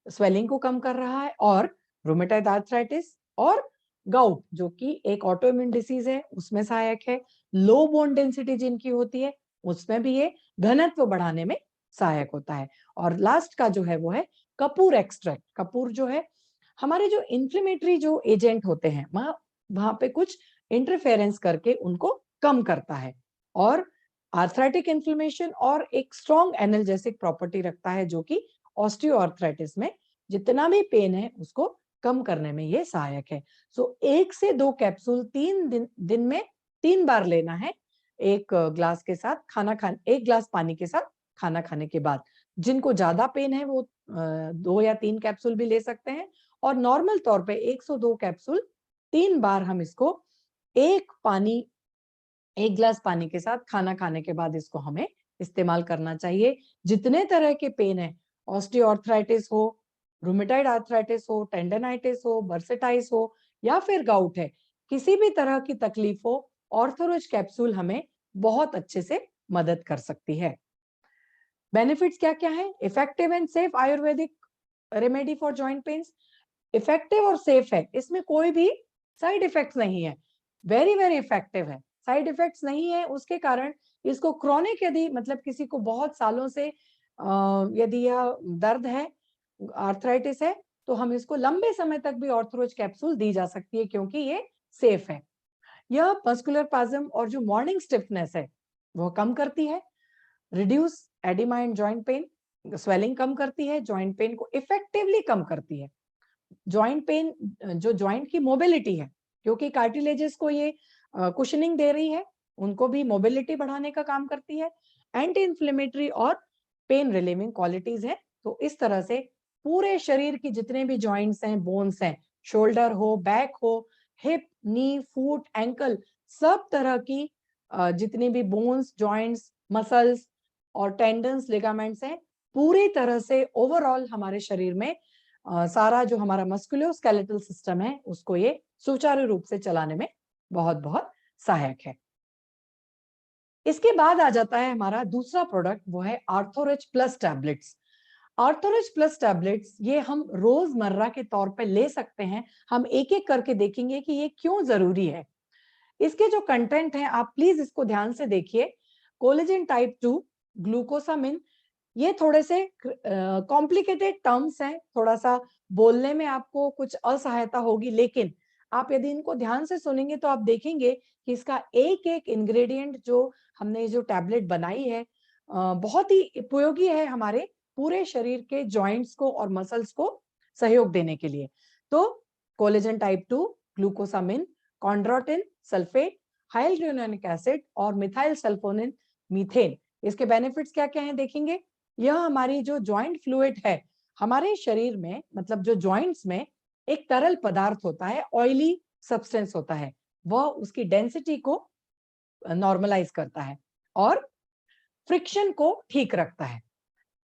Speaker 1: स्वेलिंग को कम कर रहा है और रूमेटॉइड आर्थराइटिस और गाउट जो कि एक ऑटोइम्यून डिसीज है उसमें सहायक है, लो बोन डेंसिटी जिनकी होती है उसमें भी ये घनत्व बढ़ाने में सहायक होता है। और लास्ट का जो है वो है कपूर एक्सट्रैक्ट। कपूर जो है हमारे जो इन्फ्लेमेटरी जो एजेंट होते हैं वहां पे कुछ इंटरफेरेंस करके उनको कम करता है और आर्थराइटिक इन्फ्लेमेशन और एक स्ट्रॉन्ग एनाल्जेसिक प्रॉपर्टी रखता है जो कि ऑस्टियोआर्थराइटिस में जितना भी पेन है उसको कम करने में ये सहायक है। सो 1 से 2 कैप्सूल 3 दिन में 3 बार लेना है, एक ग्लास के साथ एक ग्लास पानी के साथ खाना खाने के बाद। जिनको ज्यादा पेन है वो 2 या 3 कैप्सूल भी ले सकते हैं और नॉर्मल तौर पे 102 कैप्सूल 3 बार हम इसको एक गिलास पानी के साथ खाना खाने के बाद इसको हमें इस्तेमाल करना चाहिए। जितने तरह के पेन है, ऑस्टियोआर्थराइटिस हो, रूमेटॉइड आर्थराइटिस हो, टेंडनाइटिस हो, बर्सेटाइटिस हो या फिर गाउट है, किसी भी तरह की तकलीफ हो, ऑर्थोरोज कैप्सूल हमें बहुत अच्छे से मदद कर सकती है। बेनिफिट्स क्या क्या है? Effective and safe Ayurvedic remedy for joint pains. Effective और सेफ है, इसमें कोई भी साइड इफेक्ट्स नहीं है, वेरी वेरी इफेक्टिव है, साइड इफेक्ट्स नहीं है। उसके कारण इसको क्रॉनिक यदि मतलब किसी को बहुत सालों से यदि यह दर्द है, आर्थराइटिस है, तो हम इसको लंबे समय तक भी ऑर्थोरोज कैप्सूल दी जा सकती है क्योंकि ये सेफ है। यह मस्कुलर पाजम और जो मॉर्निंग स्टिफनेस है वो कम करती है, reduce oedema and joint pain, swelling कम करती है, जॉइंट पेन को इफेक्टिवली कम करती है। जॉइंट पेन जो जॉइंट की मोबिलिटी है क्योंकि कार्टिलेजेस को ये कुशनिंग दे रही है, उनको भी मोबिलिटी बढ़ाने का काम करती है। एंटी इंफ्लेमेटरी और पेन रिलीविंग क्वालिटीज है। तो इस तरह से पूरे शरीर की जितने भी जॉइंट्स हैं, बोन्स हैं, शोल्डर हो, बैक हो, हिप, नी, फुट, एंकल, सब तरह की जितनी भी बोन्स, जॉइंट्स, मसल्स और टेंडन्स, लिगामेंट्स हैं, पूरी तरह से ओवरऑल हमारे शरीर में सारा जो हमारा मस्कुलोस्केलेटल सिस्टम है उसको ये सुचारू रूप से चलाने में बहुत बहुत सहायक है। इसके बाद आ जाता है हमारा दूसरा प्रोडक्ट, वो है आर्थोरिच प्लस टैबलेट्स। आर्थोरिच प्लस टैबलेट्स ये हम रोजमर्रा के तौर पे ले सकते हैं। हम एक एक करके देखेंगे कि ये क्यों जरूरी है। इसके जो कंटेंट है आप प्लीज इसको ध्यान से देखिए। कोलेजन टाइप 2, ग्लूकोसामिन, ये थोड़े से कॉम्प्लिकेटेड टर्म्स हैं, थोड़ा सा बोलने में आपको कुछ असहायता होगी, लेकिन आप यदि इनको ध्यान से सुनेंगे तो आप देखेंगे कि इसका एक एक इंग्रेडिएंट जो हमने जो टैबलेट बनाई है बहुत ही उपयोगी है हमारे पूरे शरीर के जॉइंट्स को और मसल्स को सहयोग देने के लिए। तो collagen type 2, glucosamine, chondroitin sulphate, hydronic acid और मिथाइल सल्फोनिल मीथेन, इसके बेनिफिट्स क्या क्या हैं देखेंगे। यह हमारी जो जॉइंट फ्लूइड है हमारे शरीर में, मतलब जो जॉइंट्स में एक तरल पदार्थ होता है, ऑयली सब्सटेंस होता है, वह उसकी डेंसिटी को नॉर्मलाइज करता है और फ्रिक्शन को ठीक रखता है,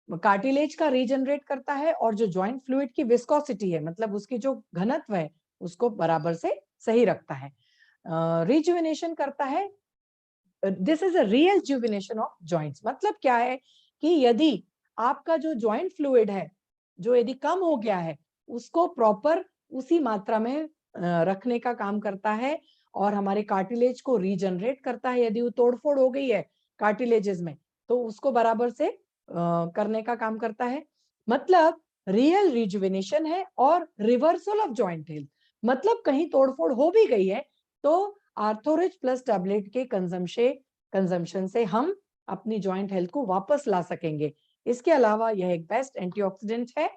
Speaker 1: कार्टिलेज का रीजनरेट करता है और जो जॉइंट फ्लूइड की विस्कोसिटी है, मतलब उसकी जो घनत्व है, उसको बराबर से सही रखता है, रिजुविनेशन करता है। This is a rejuvenation of joints. मतलब क्या है कि यदि आपका जो जॉइंट फ्लूइड है जो यदि कम हो गया है, उसको प्रॉपर उसी मात्रा में रखने का काम करता है और हमारे कार्टिलेज को रीजनरेट करता है। यदि वो तोड़फोड़ हो गई है कार्टिलेजेस में तो उसको बराबर से करने का काम करता है। मतलब रियल रिजुविनेशन है और रिवर्सल ऑफ जॉइंट हेल्थ। मतलब कहीं तोड़फोड़ हो भी गई है तो आर्थोरिच प्लस टैबलेट के कंजम्पशन से हम अपनी जॉइंट हेल्थ को वापस ला सकेंगे। इसके अलावा यह एक बेस्ट एंटीऑक्सीडेंट है,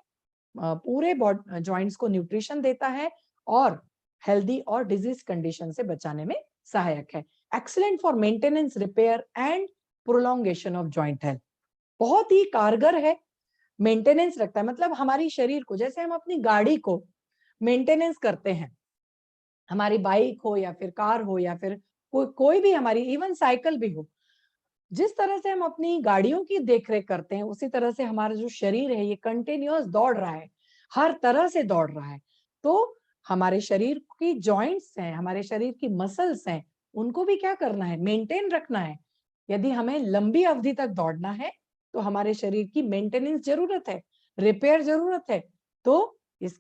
Speaker 1: पूरे जॉइंट्स को न्यूट्रिशन देता है और हेल्दी और डिजीज कंडीशन से बचाने में सहायक है। Excellent for maintenance, repair and prolongation of joint health. बहुत ही कारगर है, मेंटेनेंस रखता है। मतलब हमारी शरीर को, जैसे हम अपनी गाड़ी को मेंटेनेंस करते हैं, हमारी बाइक हो या फिर कार हो या फिर कोई भी हमारी इवन साइकिल भी हो, जिस तरह से हम अपनी गाड़ियों की देखरेख करते हैं उसी तरह से हमारा जो शरीर है ये कंटिन्यूअस दौड़ रहा है, हर तरह से दौड़ रहा है। तो हमारे शरीर की जॉइंट्स हैं, हमारे शरीर की मसल्स हैं, उनको भी क्या करना है, मेंटेन रखना है। यदि हमें लंबी अवधि तक दौड़ना है तो हमारे शरीर की मेंटेनेंस जरूरत है, रिपेयर जरूरत है। तो इस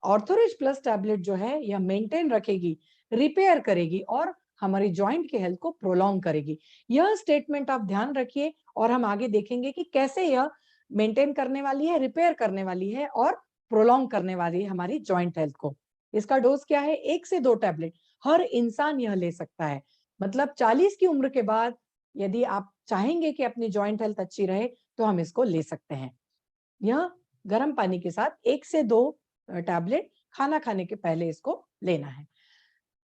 Speaker 1: ऑर्थोरिच प्लस टैबलेट जो है यह मेंटेन रखेगी, रिपेयर करेगी और हमारी जॉइंट की हेल्थ को प्रोलॉन्ग करेगी। यह स्टेटमेंट आप ध्यान रखिए और हम आगे देखेंगे कि कैसे यह मेंटेन करने वाली है, रिपेयर करने वाली है और प्रोलॉन्ग करने वाली है हमारी जॉइंट हेल्थ को। इसका डोज क्या है? 1 से 2 टैबलेट हर इंसान यह ले सकता है। मतलब 40 की उम्र के बाद यदि आप चाहेंगे कि अपनी जॉइंट हेल्थ अच्छी रहे तो हम इसको ले सकते हैं। यह गर्म पानी के साथ 1 से 2 टैबलेट खाना खाने के पहले इसको लेना है।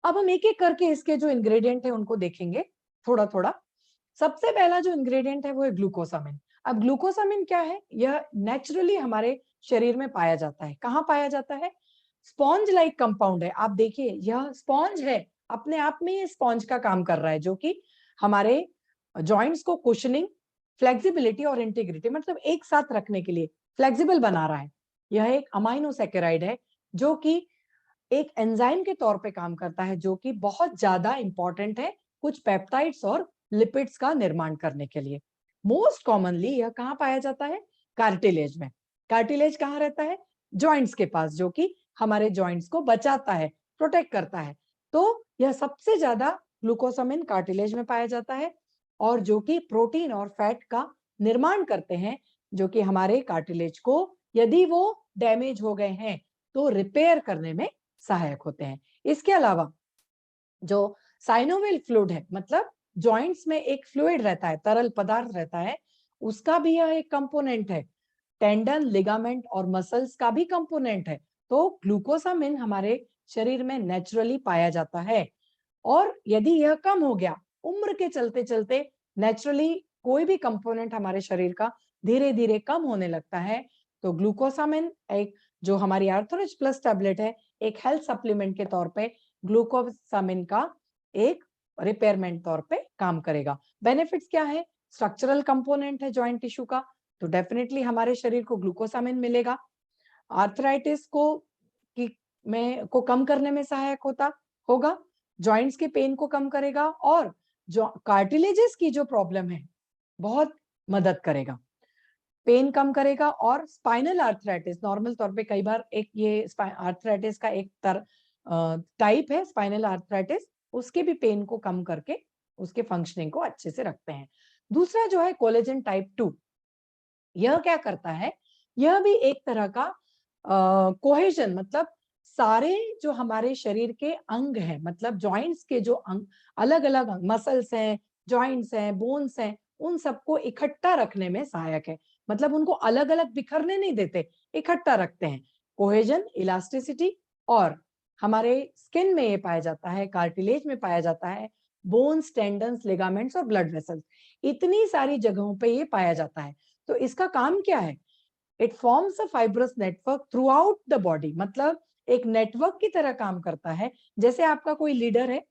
Speaker 1: अब हम एक-एक करके इसके जो इंग्रेडिएंट है उनको देखेंगे थोड़ा-थोड़ा। सबसे पहला जो इंग्रेडिएंट है वो है ग्लूकोसामिन। अब ग्लूकोसामिन क्या है? यह नेचुरली हमारे शरीर में पाया जाता है। कहाँ पाया जाता है? स्पॉन्ज लाइक कंपाउंड है। आप देखिए यह स्पॉन्ज है, अपने आप में ये स्पॉन्ज का काम कर रहा है जो कि हमारे जॉइंट्स को कुशनिंग, फ्लेक्सिबिलिटी और इंटीग्रिटी मतलब एक साथ रखने के लिए फ्लेक्सिबल बना रहा है। यह एक अमाइनोसैकेराइड है जो कि एक एंजाइम के तौर पे काम करता है जो कि बहुत ज्यादा इंपॉर्टेंट है कुछ पेप्टाइड्स और लिपिड्स का निर्माण करने के लिए। मोस्ट कॉमनली यह कहाँ पाया जाता है? कार्टिलेज में। कार्टिलेज कहाँ रहता है? जॉइंट्स के पास, जो कि हमारे जॉइंट्स को बचाता है, प्रोटेक्ट करता है। तो यह सबसे ज्यादा ग्लूकोसामिन कार्टिलेज में पाया जाता है और जो कि प्रोटीन और फैट का निर्माण करते हैं, जो कि हमारे कार्टिलेज को यदि वो डैमेज हो गए हैं तो रिपेयर करने में सहायक होते हैं। इसके अलावा जो साइनोवियल फ्लूइड है, मतलब जॉइंट्स में एक फ्लूइड रहता है, तरल पदार्थ रहता है, उसका भी यह एक कंपोनेंट है। टेंडन, लिगामेंट और मसल्स का भी कंपोनेंट है। तो ग्लूकोसामिन हमारे शरीर में नेचुरली पाया जाता है और यदि यह कम हो गया, उम्र के चलते चलते नेचुरली कोई भी कंपोनेंट हमारे शरीर का धीरे धीरे कम होने लगता है, तो ग्लूकोसामिन एक जो हमारी आर्थोरिच प्लस टैबलेट है, एक हेल्थ सप्लीमेंट के तौर पे ग्लूकोसामिन का एक रिपेयरमेंट तौर पे काम करेगा। बेनिफिट्स क्या है? स्ट्रक्चरल कंपोनेंट है जॉइंट टिश्यू का, तो डेफिनेटली हमारे शरीर को ग्लूकोसामिन मिलेगा। आर्थराइटिस को कम करने में सहायक होगा, जॉइंट्स के पेन को कम करेगा और जो कार्टिलेजेस की जो प्रॉब्लम है बहुत मदद करेगा, पेन कम करेगा। और स्पाइनल आर्थराइटिस, नॉर्मल तौर पे कई बार एक ये आर्थराइटिस का एक टाइप है स्पाइनल आर्थराइटिस, उसके भी पेन को कम करके उसके फंक्शनिंग को अच्छे से रखते हैं। दूसरा जो है कोलेजन टाइप 2, यह क्या करता है? यह भी एक तरह का कोहेजन, मतलब सारे जो हमारे शरीर के अंग हैं, मतलब जॉइंट्स के जो अंग, अलग अलग मसल्स हैं, जॉइंट्स हैं, बोन्स हैं, उन सबको इकट्ठा रखने में सहायक है। मतलब उनको अलग अलग बिखरने नहीं देते, इकट्ठा रखते हैं। कोहेजन, इलास्टिसिटी और हमारे स्किन में ये पाया जाता है, कार्टिलेज में पाया जाता है, बोन्स, टेंडन्स, लिगामेंट्स और ब्लड वेसल्स, इतनी सारी जगहों पे ये पाया जाता है। तो इसका काम क्या है? It forms a fibrous network through out the body, मतलब एक नेटवर्क की तरह काम करता है। जैसे आपका कोई लीडर है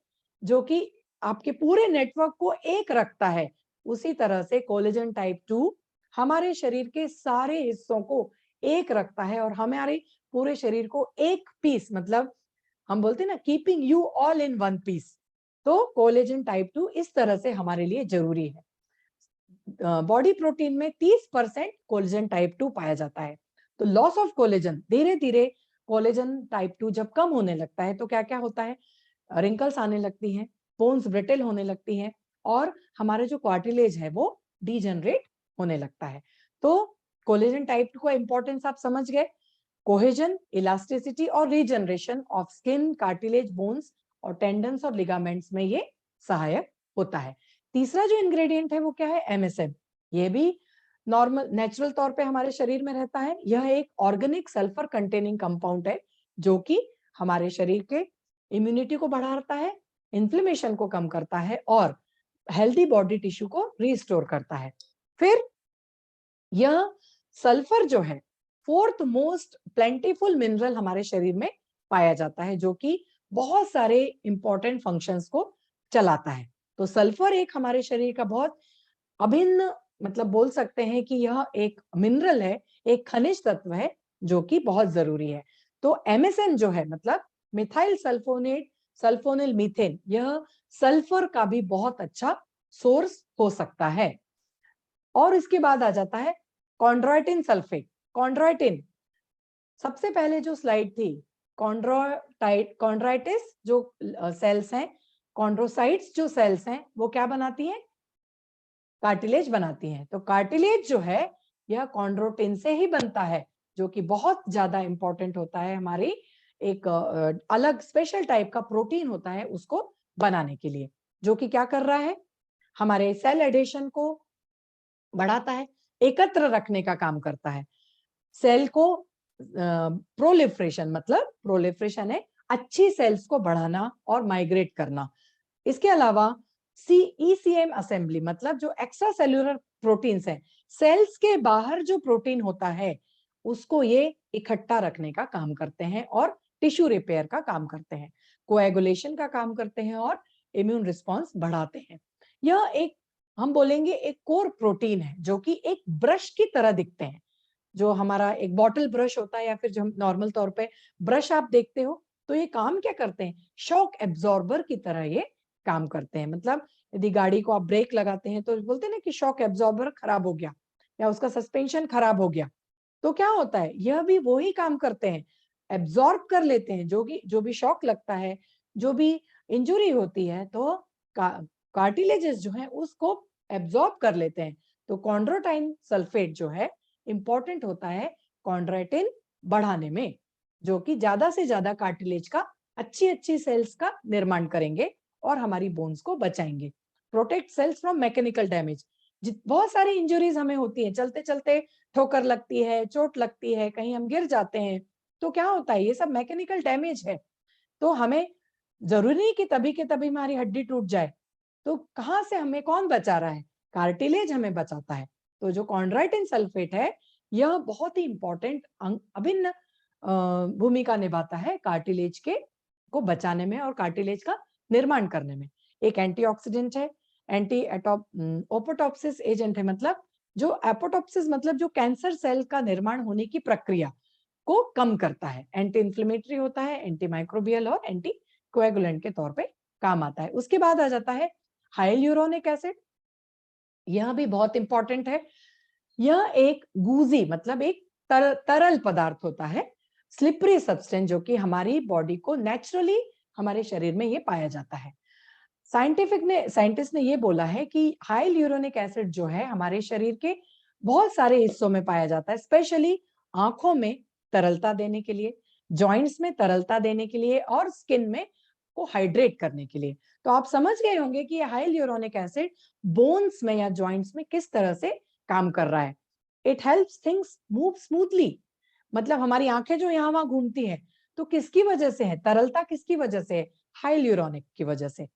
Speaker 1: जो कि आपके पूरे नेटवर्क को एक रखता है, उसी तरह से कोलेजन टाइप 2 हमारे शरीर के सारे हिस्सों को एक रखता है और हमारे पूरे शरीर को एक पीस, मतलब हम बोलते हैं ना, keeping you all in one piece. तो कोलेजन टाइप 2 इस तरह से हमारे लिए जरूरी है। बॉडी प्रोटीन में 30% कोलेजन टाइप 2 पाया जाता है। तो लॉस ऑफ कोलेजन, धीरे धीरे कोलेजन टाइप 2 जब कम होने लगता है तो क्या क्या होता है? रिंकल्स आने लगती हैं, बोन्स ब्रिटल होने लगती हैं और हमारे जो कार्टिलेज है वो डीजनरेट होने लगता है। तो कोलेजन टाइप 2 का इंपॉर्टेंस आप समझ गए। कोहेजन, इलास्टिसिटी और regeneration of skin, cartilage, bones और टेंडन्स और लिगामेंट्स में ये सहायक होता है। तीसरा जो इंग्रेडिएंट है वो क्या है? एमएसएम। ये भी नॉर्मल नेचुरल तौर पे हमारे शरीर में रहता है। यह एक ऑर्गेनिक सल्फर कंटेनिंग कंपाउंड है जो कि हमारे शरीर के इम्यूनिटी को बढ़ाता है, इन्फ्लेमेशन को कम करता है और हेल्दी बॉडी टिश्यू को रिस्टोर करता है। फिर यह सल्फर जो है फोर्थ मोस्ट प्लेंटीफुल मिनरल हमारे शरीर में पाया जाता है, जो कि बहुत सारे इंपॉर्टेंट फंक्शंस को चलाता है। तो सल्फर एक हमारे शरीर का बहुत अभिन्न, मतलब बोल सकते हैं कि यह एक मिनरल है, एक खनिज तत्व है जो कि बहुत जरूरी है। तो एमएसएन जो है, मतलब मिथाइल सल्फोनेट सल्फोनिल मीथेन, यह सल्फर का भी बहुत अच्छा सोर्स हो सकता है। और इसके बाद आ जाता है कॉन्ड्रोइटिन सल्फेट। कॉन्ड्रोइटिन सबसे पहले जो स्लाइड थी कॉन्ड्राइटिस जो सेल्स हैं, कॉन्ड्रोसाइट्स जो सेल्स हैं, वो क्या बनाती हैं? कार्टिलेज बनाती हैं। तो कार्टिलेज जो है यह कॉन्ड्रोटिन से ही बनता है, जो कि बहुत ज्यादा इंपॉर्टेंट होता है, हमारी एक अलग स्पेशल टाइप का प्रोटीन होता है उसको बनाने के लिए, जो कि क्या कर रहा है? हमारे सेल एडिशन को बढ़ाता है, एकत्र रखने का काम करता है। सेल को प्रोलिफरेशन, मतलब प्रोलिफरेशन है अच्छी सेल्स को बढ़ाना और माइग्रेट करना। इसके अलावा ईसीएम असेंबली, मतलब जो एक्स्ट्रा सेल्यूलर प्रोटीन्स हैं, सेल्स के बाहर जो प्रोटीन होता है उसको ये इकट्ठा रखने का काम करते हैं और टिश्यू रिपेयर का काम करते हैं, कोएगुलेशन का काम करते हैं और इम्यून रिस्पॉन्स बढ़ाते हैं। यह एक, हम बोलेंगे, एक कोर प्रोटीन है जो कि एक ब्रश की तरह दिखते हैं। जो हमारा एक बॉटल ब्रश होता है या फिर जो हम नॉर्मल तौर पे ब्रश आप देखते हो, तो ये काम क्या करते हैं? शॉक एब्जॉर्बर की तरह ये काम करते हैं। मतलब यदि गाड़ी को आप ब्रेक लगाते हैं तो बोलते हैं ना कि शॉक एब्जॉर्बर खराब हो गया या उसका सस्पेंशन खराब हो गया, तो क्या होता है? यह भी वो ही काम करते हैं, एब्जॉर्ब कर लेते हैं जो भी शॉक लगता है, जो भी इंजुरी होती है, तो कार्टिलेजेस जो है उसको एब्जॉर्ब कर लेते हैं। तो कॉन्ड्रोटाइन सल्फेट जो है इंपॉर्टेंट होता है कॉन्ड्राइटिन बढ़ाने में, जो कि ज्यादा से ज्यादा कार्टिलेज का अच्छी अच्छी सेल्स का निर्माण करेंगे और हमारी बोन्स को बचाएंगे। Protect cells from mechanical damage. बहुत सारी इंजरीज हमें होती है, चलते चलते ठोकर लगती है, चोट लगती है, कहीं हम गिर जाते हैं, तो क्या होता है? ये सब मैकेनिकल डैमेज है। तो हमें जरूरी नहीं कि तभी के तभी हमारी हड्डी टूट जाए, तो कहाँ से हमें कौन बचा रहा है? कार्टिलेज हमें बचाता है। तो जो कॉन्ड्राइटिन सल्फेट है यह बहुत ही इंपॉर्टेंट अभिन्न भूमिका निभाता है कार्टिलेज के को बचाने में और कार्टिलेज का निर्माण करने में। एक एंटीऑक्सीडेंट है, एंटी ओपोटॉप्सिस एजेंट है, मतलब जो एपोटॉप्सिस मतलब जो कैंसर सेल का निर्माण होने की प्रक्रिया को कम करता है, एंटी इंफ्लेमेटरी होता है, एंटी माइक्रोबियल और एंटी कोएगुलेंट के तौर पे काम आता है। उसके बाद आ जाता है हाइल्यूरोनिक एसिड। यह भी बहुत इंपॉर्टेंट है। यह एक गूजी, मतलब एक तरल पदार्थ होता है, स्लिपरी सब्सटेंस, जो कि हमारी बॉडी को नेचुरली हमारे शरीर में ये पाया जाता है। साइंटिस्ट ने ये बोला है कि हाइल्यूरोनिक एसिड जो है हमारे शरीर के बहुत सारे हिस्सों में पाया जाता है, स्पेशली आंखों में तरलता देने के लिए, जॉइंट्स में तरलता देने के लिए और स्किन में को हाइड्रेट करने के लिए। तो आप समझ गए होंगे कि हाइल्यूरोनिक एसिड बोन्स में या जॉइंट्स में किस तरह से काम कर रहा है। It helps things move smoothly, मतलब हमारी आंखें जो यहाँ वहां घूमती हैं, तो किसकी वजह से है? तरलता किसकी वजह से है? हाइल्यूरोनिक की वजह से।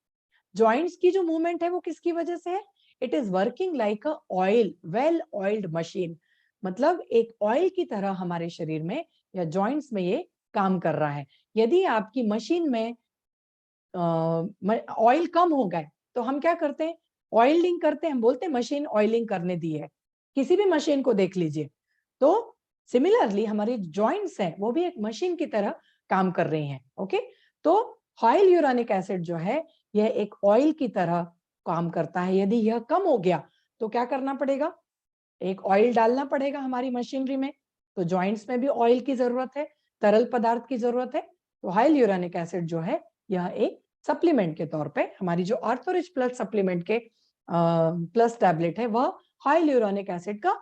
Speaker 1: जॉइंट्स की जो मूवमेंट है वो किसकी वजह से है? It is working like a oil, well oiled machine, मतलब एक ऑयल की तरह हमारे शरीर में या जॉइंट्स में ये काम कर रहा है। यदि आपकी मशीन में ऑयल कम हो गए तो हम क्या करते हैं? ऑयलिंग करते हैं, हम बोलते हैं मशीन ऑयलिंग करने दी है। किसी भी मशीन को देख लीजिए। तो सिमिलरली हमारी जॉइंट्स हैं वो भी एक मशीन की तरह काम कर रही हैं। ओके, तो हाइल्यूरोनिक एसिड जो है यह एक ऑयल की तरह काम करता है। यदि यह कम हो गया तो क्या करना पड़ेगा? एक ऑयल डालना पड़ेगा हमारी मशीनरी में। तो जॉइंट्स में भी ऑयल की जरूरत है, तरल पदार्थ की जरूरत है। तो हाइल्यूरोनिक एसिड जो है यह एक सप्लीमेंट के तौर पे, हमारी जो आर्थोरिच प्लस सप्लीमेंट के प्लस टैबलेट है वह हाइल्यूरोनिक एसिड का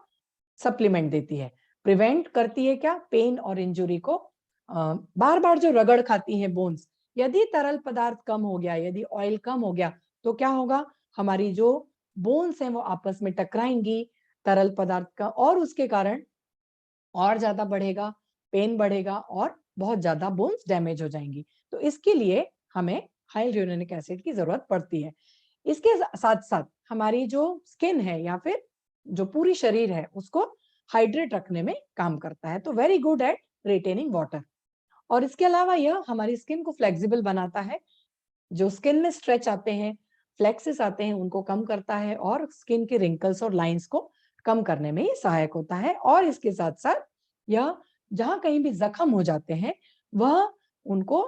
Speaker 1: सप्लीमेंट देती है। प्रिवेंट करती है क्या? पेन और इंजुरी को। बार बार जो रगड़ खाती है बोन्स, यदि तरल पदार्थ कम हो गया, यदि ऑयल कम हो गया, तो क्या होगा? हमारी जो बोन्स हैं वो आपस में टकराएंगी तरल पदार्थ का, और उसके कारण और ज्यादा बढ़ेगा, पेन बढ़ेगा और बहुत ज्यादा बोन्स डैमेज हो जाएंगी। तो इसके लिए हमें हाइल्यूरोनिक एसिड की जरूरत पड़ती है। इसके साथ साथ हमारी जो स्किन है या फिर जो पूरी शरीर है उसको हाइड्रेट रखने में काम करता है। तो very good at retaining water. और इसके अलावा यह हमारी स्किन को फ्लेक्सिबल बनाता है। जो स्किन में स्ट्रेच आते हैं, फ्लेक्सेस आते हैं, उनको कम करता है और स्किन के रिंकल्स और लाइंस को कम करने में ये सहायक होता है। और इसके साथ साथ यह जहां कहीं भी जख्म हो जाते हैं वह उनको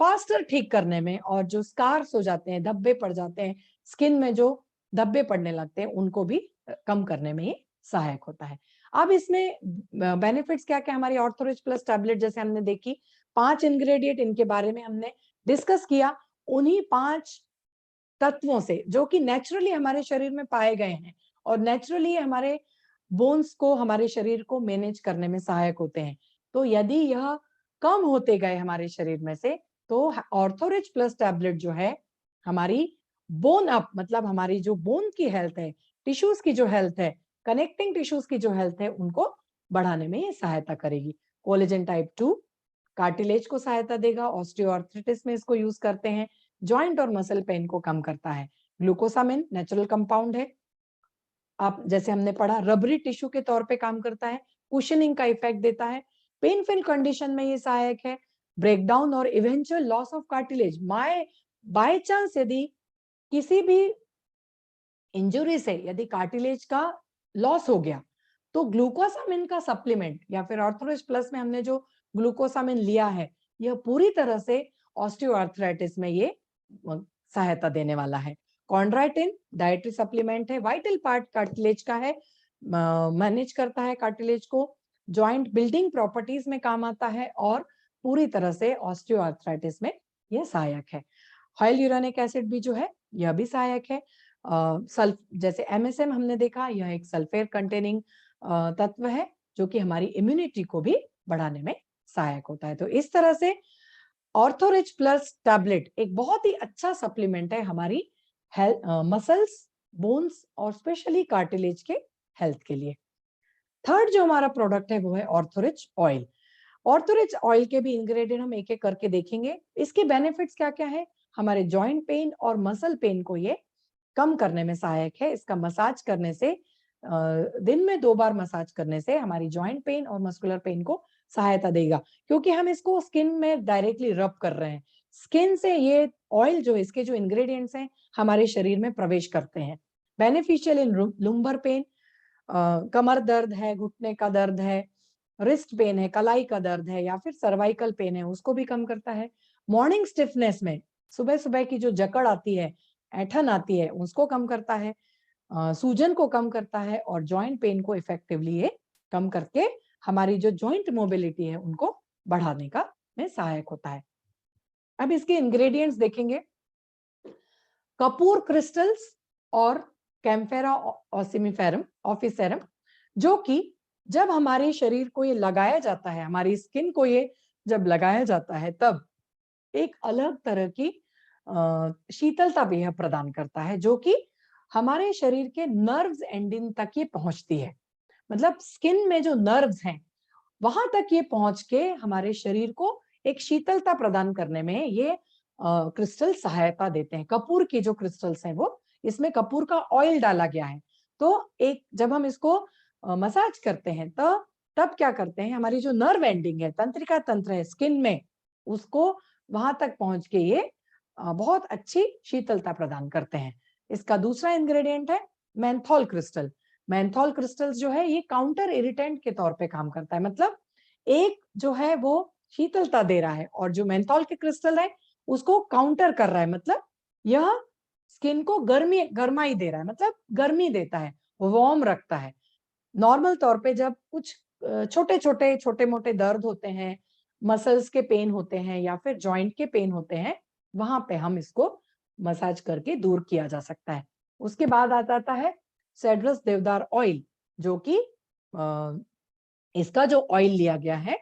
Speaker 1: फास्टर ठीक करने में, और जो स्कार्स हो जाते हैं, धब्बे पड़ जाते हैं स्किन में, जो धब्बे पड़ने लगते हैं, उनको भी कम करने में ये सहायक होता है। अब इसमें बेनिफिट्स क्या क्या हमारी ऑर्थोरिच प्लस टैबलेट, जैसे हमने देखी 5 इंग्रेडिएंट, इनके बारे में हमने डिस्कस किया। उन्हीं 5 तत्वों से जो कि नेचुरली हमारे शरीर में पाए गए हैं और नेचुरली हमारे बोन्स को, हमारे शरीर को मैनेज करने में सहायक होते हैं। तो यदि यह कम होते गए हमारे शरीर में से, तो ऑर्थोरिच प्लस टैबलेट जो है हमारी बोन अप, मतलब हमारी जो बोन की हेल्थ है, टिश्यूज की जो हेल्थ है, कनेक्टिंग टिश्यूज की जो हेल्थ है, उनको बढ़ाने में ये सहायता करेगी। कोलेजन टाइप 2 कार्टिलेज को सहायता देगा, ऑस्टियोआर्थराइटिस में इसको यूज करते हैं। जॉइंट और मसल पेन को कम करता है। ग्लूकोसामिन नेचुरल कंपाउंड है, आप जैसे हमने पढ़ा रबरी टिश्यू के तौर पे काम करता है, कुशनिंग का इफेक्ट देता है, पेनफुल कंडीशन में ये सहायक है, ब्रेकडाउन और eventual loss of cartilage, by chance यदि किसी भी इंजुरी से यदि कार्टिलेज का लॉस हो गया, तो ग्लूकोसामिन का सप्लीमेंट या फिर ऑर्थोरिच प्लस में हमने जो ग्लूकोसामिन लिया है, यह पूरी तरह से ऑस्टियोआर्थराइटिस में ये सहायता देने वाला है। कॉन्ड्राइटिन डाइटरी सप्लीमेंट है, वाइटल पार्ट कार्टिलेज का है, मैनेज करता है कार्टिलेज को, जॉइंट बिल्डिंग प्रॉपर्टीज में काम आता है और पूरी तरह से ऑस्टियोआर्थराइटिस में यह सहायक है। हाइलुरोनिक एसिड भी जो है यह भी सहायक है। सल्फ जैसे एमएसएम हमने देखा, यह एक सल्फेट कंटेनिंग तत्व है जो कि हमारी इम्यूनिटी को भी बढ़ाने में सहायक होता है। तो इस तरह से ऑर्थोरिच प्लस टैबलेट एक बहुत ही अच्छा सप्लीमेंट है हमारी मसल्स, बोन्स और स्पेशली कार्टिलेज के हेल्थ के लिए। थर्ड जो हमारा प्रोडक्ट है वो है ऑर्थोरिच ऑयल। ऑर्थोरिच ऑयल के भी इंग्रेडिएंट हम एक एक करके देखेंगे। इसके बेनिफिट्स क्या क्या है? हमारे जॉइंट पेन और मसल पेन को ये कम करने में सहायक है। इसका मसाज करने से, दिन में 2 बार मसाज करने से हमारी जॉइंट पेन और मस्कुलर पेन को सहायता देगा, क्योंकि हम इसको स्किन में डायरेक्टली रब कर रहे हैं। स्किन से ये ऑयल जो इसके जो इंग्रेडिएंट्स हैं हमारे शरीर में प्रवेश करते हैं। बेनिफिशियल इन लुम्बर पेन, कमर दर्द है, घुटने का दर्द है, रिस्ट पेन है, कलाई का दर्द है या फिर सर्वाइकल पेन है, उसको भी कम करता है। मॉर्निंग स्टिफनेस में सुबह सुबह की जो जकड़ आती है, ऐठन आती है, उसको कम करता है, सूजन को कम करता है और जॉइंट पेन को इफेक्टिवली ये कम करके हमारी जो जॉइंट मोबिलिटी है उनको बढ़ाने का में सहायक होता है। अब इसके इंग्रेडिएंट्स देखेंगे। कपूर क्रिस्टल्स और कैम्फेरा ऑसिमिफेरम ऑफिसेरम, जो कि जब हमारे शरीर को ये लगाया जाता है, हमारी स्किन को ये जब लगाया जाता है, तब एक अलग तरह की शीतलता भी यह प्रदान करता है, जो कि हमारे शरीर के नर्व्स एंडिंग तक ये पहुंचती है। मतलब स्किन में जो नर्व्स हैं वहां तक ये पहुंच के हमारे शरीर को एक शीतलता प्रदान करने में ये क्रिस्टल सहायता देते हैं। कपूर की जो क्रिस्टल्स हैं वो, इसमें कपूर का ऑयल डाला गया है। तो एक जब हम इसको मसाज करते हैं तब क्या करते हैं, हमारी जो नर्व एंडिंग है, तंत्रिका तंत्र है स्किन में, उसको वहां तक पहुंच के ये बहुत अच्छी शीतलता प्रदान करते हैं। इसका दूसरा इंग्रेडिएंट है मेंथॉल क्रिस्टल। मेंथॉल क्रिस्टल्स जो है ये काउंटर इरिटेंट के तौर पे काम करता है। मतलब एक जो है वो शीतलता दे रहा है और जो मेंथॉल के क्रिस्टल है उसको काउंटर कर रहा है। मतलब यह स्किन को गर्माई दे रहा है, मतलब गर्मी देता है, वार्म रखता है। नॉर्मल तौर पे जब कुछ छोटे मोटे दर्द होते हैं, मसल्स के पेन होते हैं या फिर जॉइंट के पेन होते हैं, वहां पे हम इसको मसाज करके दूर किया जा सकता है। उसके बाद आ जाता है सेड्रस देवदार ऑयल, जो कि इसका जो ऑयल लिया गया है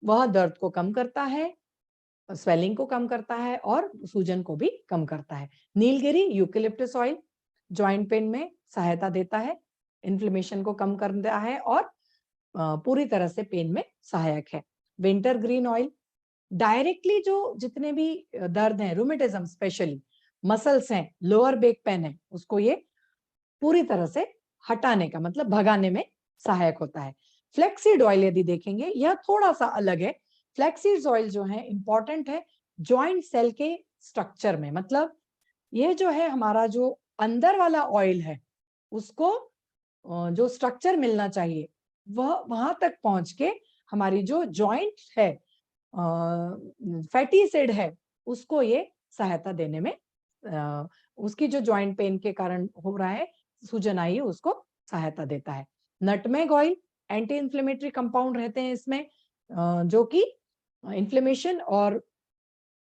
Speaker 1: वह दर्द को कम करता है, स्वेलिंग को कम करता है और सूजन को भी कम करता है। Nilgiri eucalyptus oil joint pain में सहायता देता है, इन्फ्लेमेशन को कम करता है और पूरी तरह से पेन में सहायक है। विंटर ग्रीन ऑयल डायरेक्टली जो जितने भी दर्द हैं, रूमेटिज्म स्पेशली, मसल्स हैं, लोअर बैक पेन है, उसको ये पूरी तरह से हटाने का, मतलब भगाने में सहायक होता है। फ्लैक्सीड ऑयल यदि देखेंगे, यह थोड़ा सा अलग है। फ्लैक्सीड ऑयल जो है इंपॉर्टेंट है जॉइंट सेल के स्ट्रक्चर में। मतलब ये जो है हमारा जो अंदर वाला ऑयल है उसको जो स्ट्रक्चर मिलना चाहिए वह वहां तक पहुंच के हमारी जो जॉइंट है, फैटी एसिड है, उसको ये सहायता देने में, उसकी जो जॉइंट पेन के कारण हो रहा है सूजन आई है, उसको सहायता देता है। Nutmeg oil anti inflammatory compound रहते हैं इसमें, जो कि इन्फ्लेमेशन और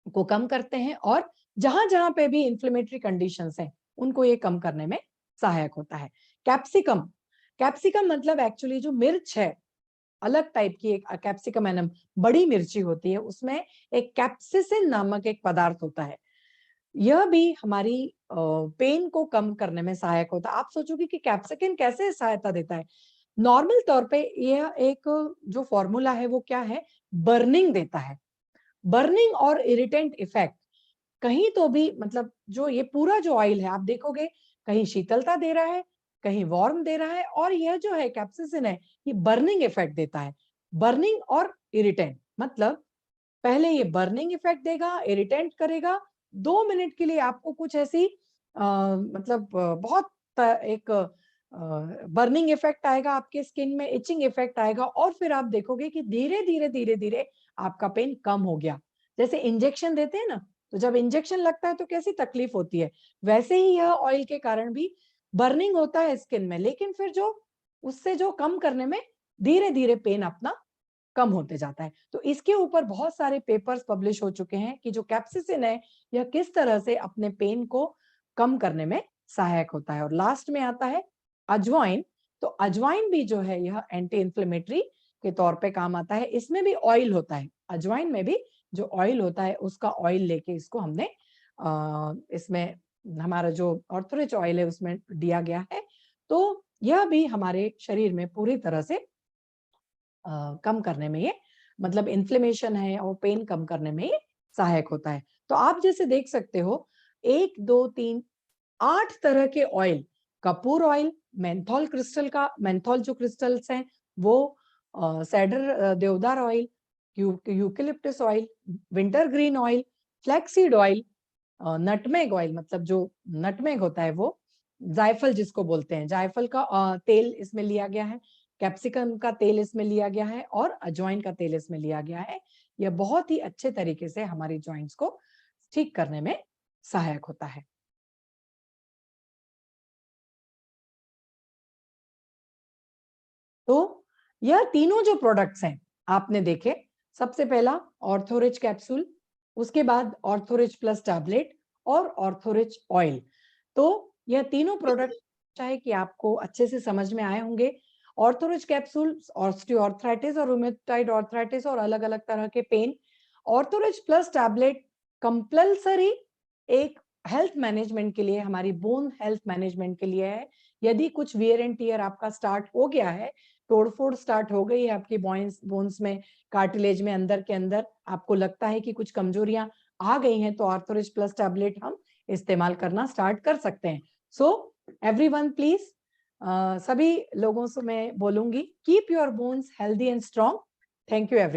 Speaker 1: को कम करते हैं, और जहां जहां पे भी इन्फ्लेमेटरी कंडीशंस हैं उनको ये कम करने में सहायक होता है। कैप्सिकम, कैप्सिकम मतलब एक्चुअली जो मिर्च है, अलग टाइप की एक कैप्सिकम एनम बड़ी मिर्ची होती है, उसमें एक कैप्सिसिन नामक एक पदार्थ होता है। यह भी हमारी पेन को कम करने में सहायक होता है। आप सोचोगे कि कैप्सिकम कैसे सहायता देता है? नॉर्मल तौर पे यह एक जो फॉर्मूला है वो क्या है, बर्निंग देता है। बर्निंग और इरिटेंट इफेक्ट कहीं तो भी, मतलब जो ये पूरा जो ऑयल है आप देखोगे कहीं शीतलता दे रहा है, कहीं वार्म दे रहा है, और यह जो है कैप्सिसिन है ये बर्निंग इफेक्ट देता है। बर्निंग और इरिटेंट मतलब पहले ये बर्निंग इफेक्ट देगा, इरिटेंट करेगा, 2 मिनट के लिए आपको कुछ ऐसी मतलब बहुत एक बर्निंग इफेक्ट आएगा, आपके स्किन में इचिंग इफेक्ट आएगा, और फिर आप देखोगे कि धीरे धीरे धीरे धीरे आपका पेन कम हो गया। जैसे इंजेक्शन देते हैं ना, तो जब इंजेक्शन लगता है तो कैसी तकलीफ होती है, वैसे ही यह ऑयल के कारण भी बर्निंग होता है स्किन में, लेकिन फिर जो उससे जो कम करने में धीरे धीरे पेन अपना कम होते जाता है। तो इसके ऊपर बहुत सारे पेपर्स पब्लिश हो चुके हैं कि जो कैप्सिसिन है यह किस तरह से अपने पेन को कम करने में सहायक होता है। और लास्ट में आता है अजवाइन। तो अजवाइन भी जो है यह एंटी इन्फ्लेमेटरी के तौर पे काम आता है। इसमें भी ऑयल होता है, अजवाइन में भी जो ऑयल होता है उसका ऑयल लेके इसको हमने इसमें हमारा जो ऑर्थोरिच ऑयल है उसमें दिया गया है। तो यह भी हमारे शरीर में पूरी तरह से कम करने में ये, मतलब इन्फ्लेमेशन है और पेन कम करने में ये सहायक होता है। तो आप जैसे देख सकते हो 1 2 3 8 तरह के oil, Kapoor oil, menthol crystal का, मेंथॉल जो क्रिस्टल्स हैं वो, सैडर देवदार oil, eucalyptus oil, winter green oil, flaxseed oil, nutmeg oil मतलब जो नटमेग होता है वो, जायफल जिसको बोलते हैं, जायफल का तेल इसमें लिया गया है, कैप्सिकम का तेल इसमें लिया गया है, और अजवाइन का तेल इसमें लिया गया है। यह बहुत ही अच्छे तरीके से हमारी जॉइंट्स को ठीक करने में सहायक होता है। तो यह तीनों जो प्रोडक्ट्स हैं आपने देखे, सबसे पहला ऑर्थोरिच कैप्सूल, उसके बाद ऑर्थोरिच प्लस टैबलेट और ऑर्थोरिच ऑयल। तो यह तीनों प्रोडक्ट चाहे कि आपको अच्छे से समझ में आए होंगे। ऑर्थोरिच कैप्सूल ऑस्टियोआर्थराइटिस और रूमेटॉइड आर्थराइटिस और अलग अलग तरह के पेन, ऑर्थोरिच प्लस टैबलेट कंपल्सरी एक हेल्थ मैनेजमेंट के लिए, हमारी बोन हेल्थ मैनेजमेंट के लिए है। यदि कुछ वियर एंड टियर आपका स्टार्ट हो गया है, तोड़फोड़ स्टार्ट हो गई है आपकी बोन्स में, कार्टिलेज में, अंदर के अंदर आपको लगता है कि कुछ कमजोरियां आ गई हैं, तो आर्थोरिच प्लस टैबलेट हम इस्तेमाल करना स्टार्ट कर सकते हैं। सो एवरीवन प्लीज, सभी लोगों से मैं बोलूंगी, keep your bones healthy and strong. Thank you every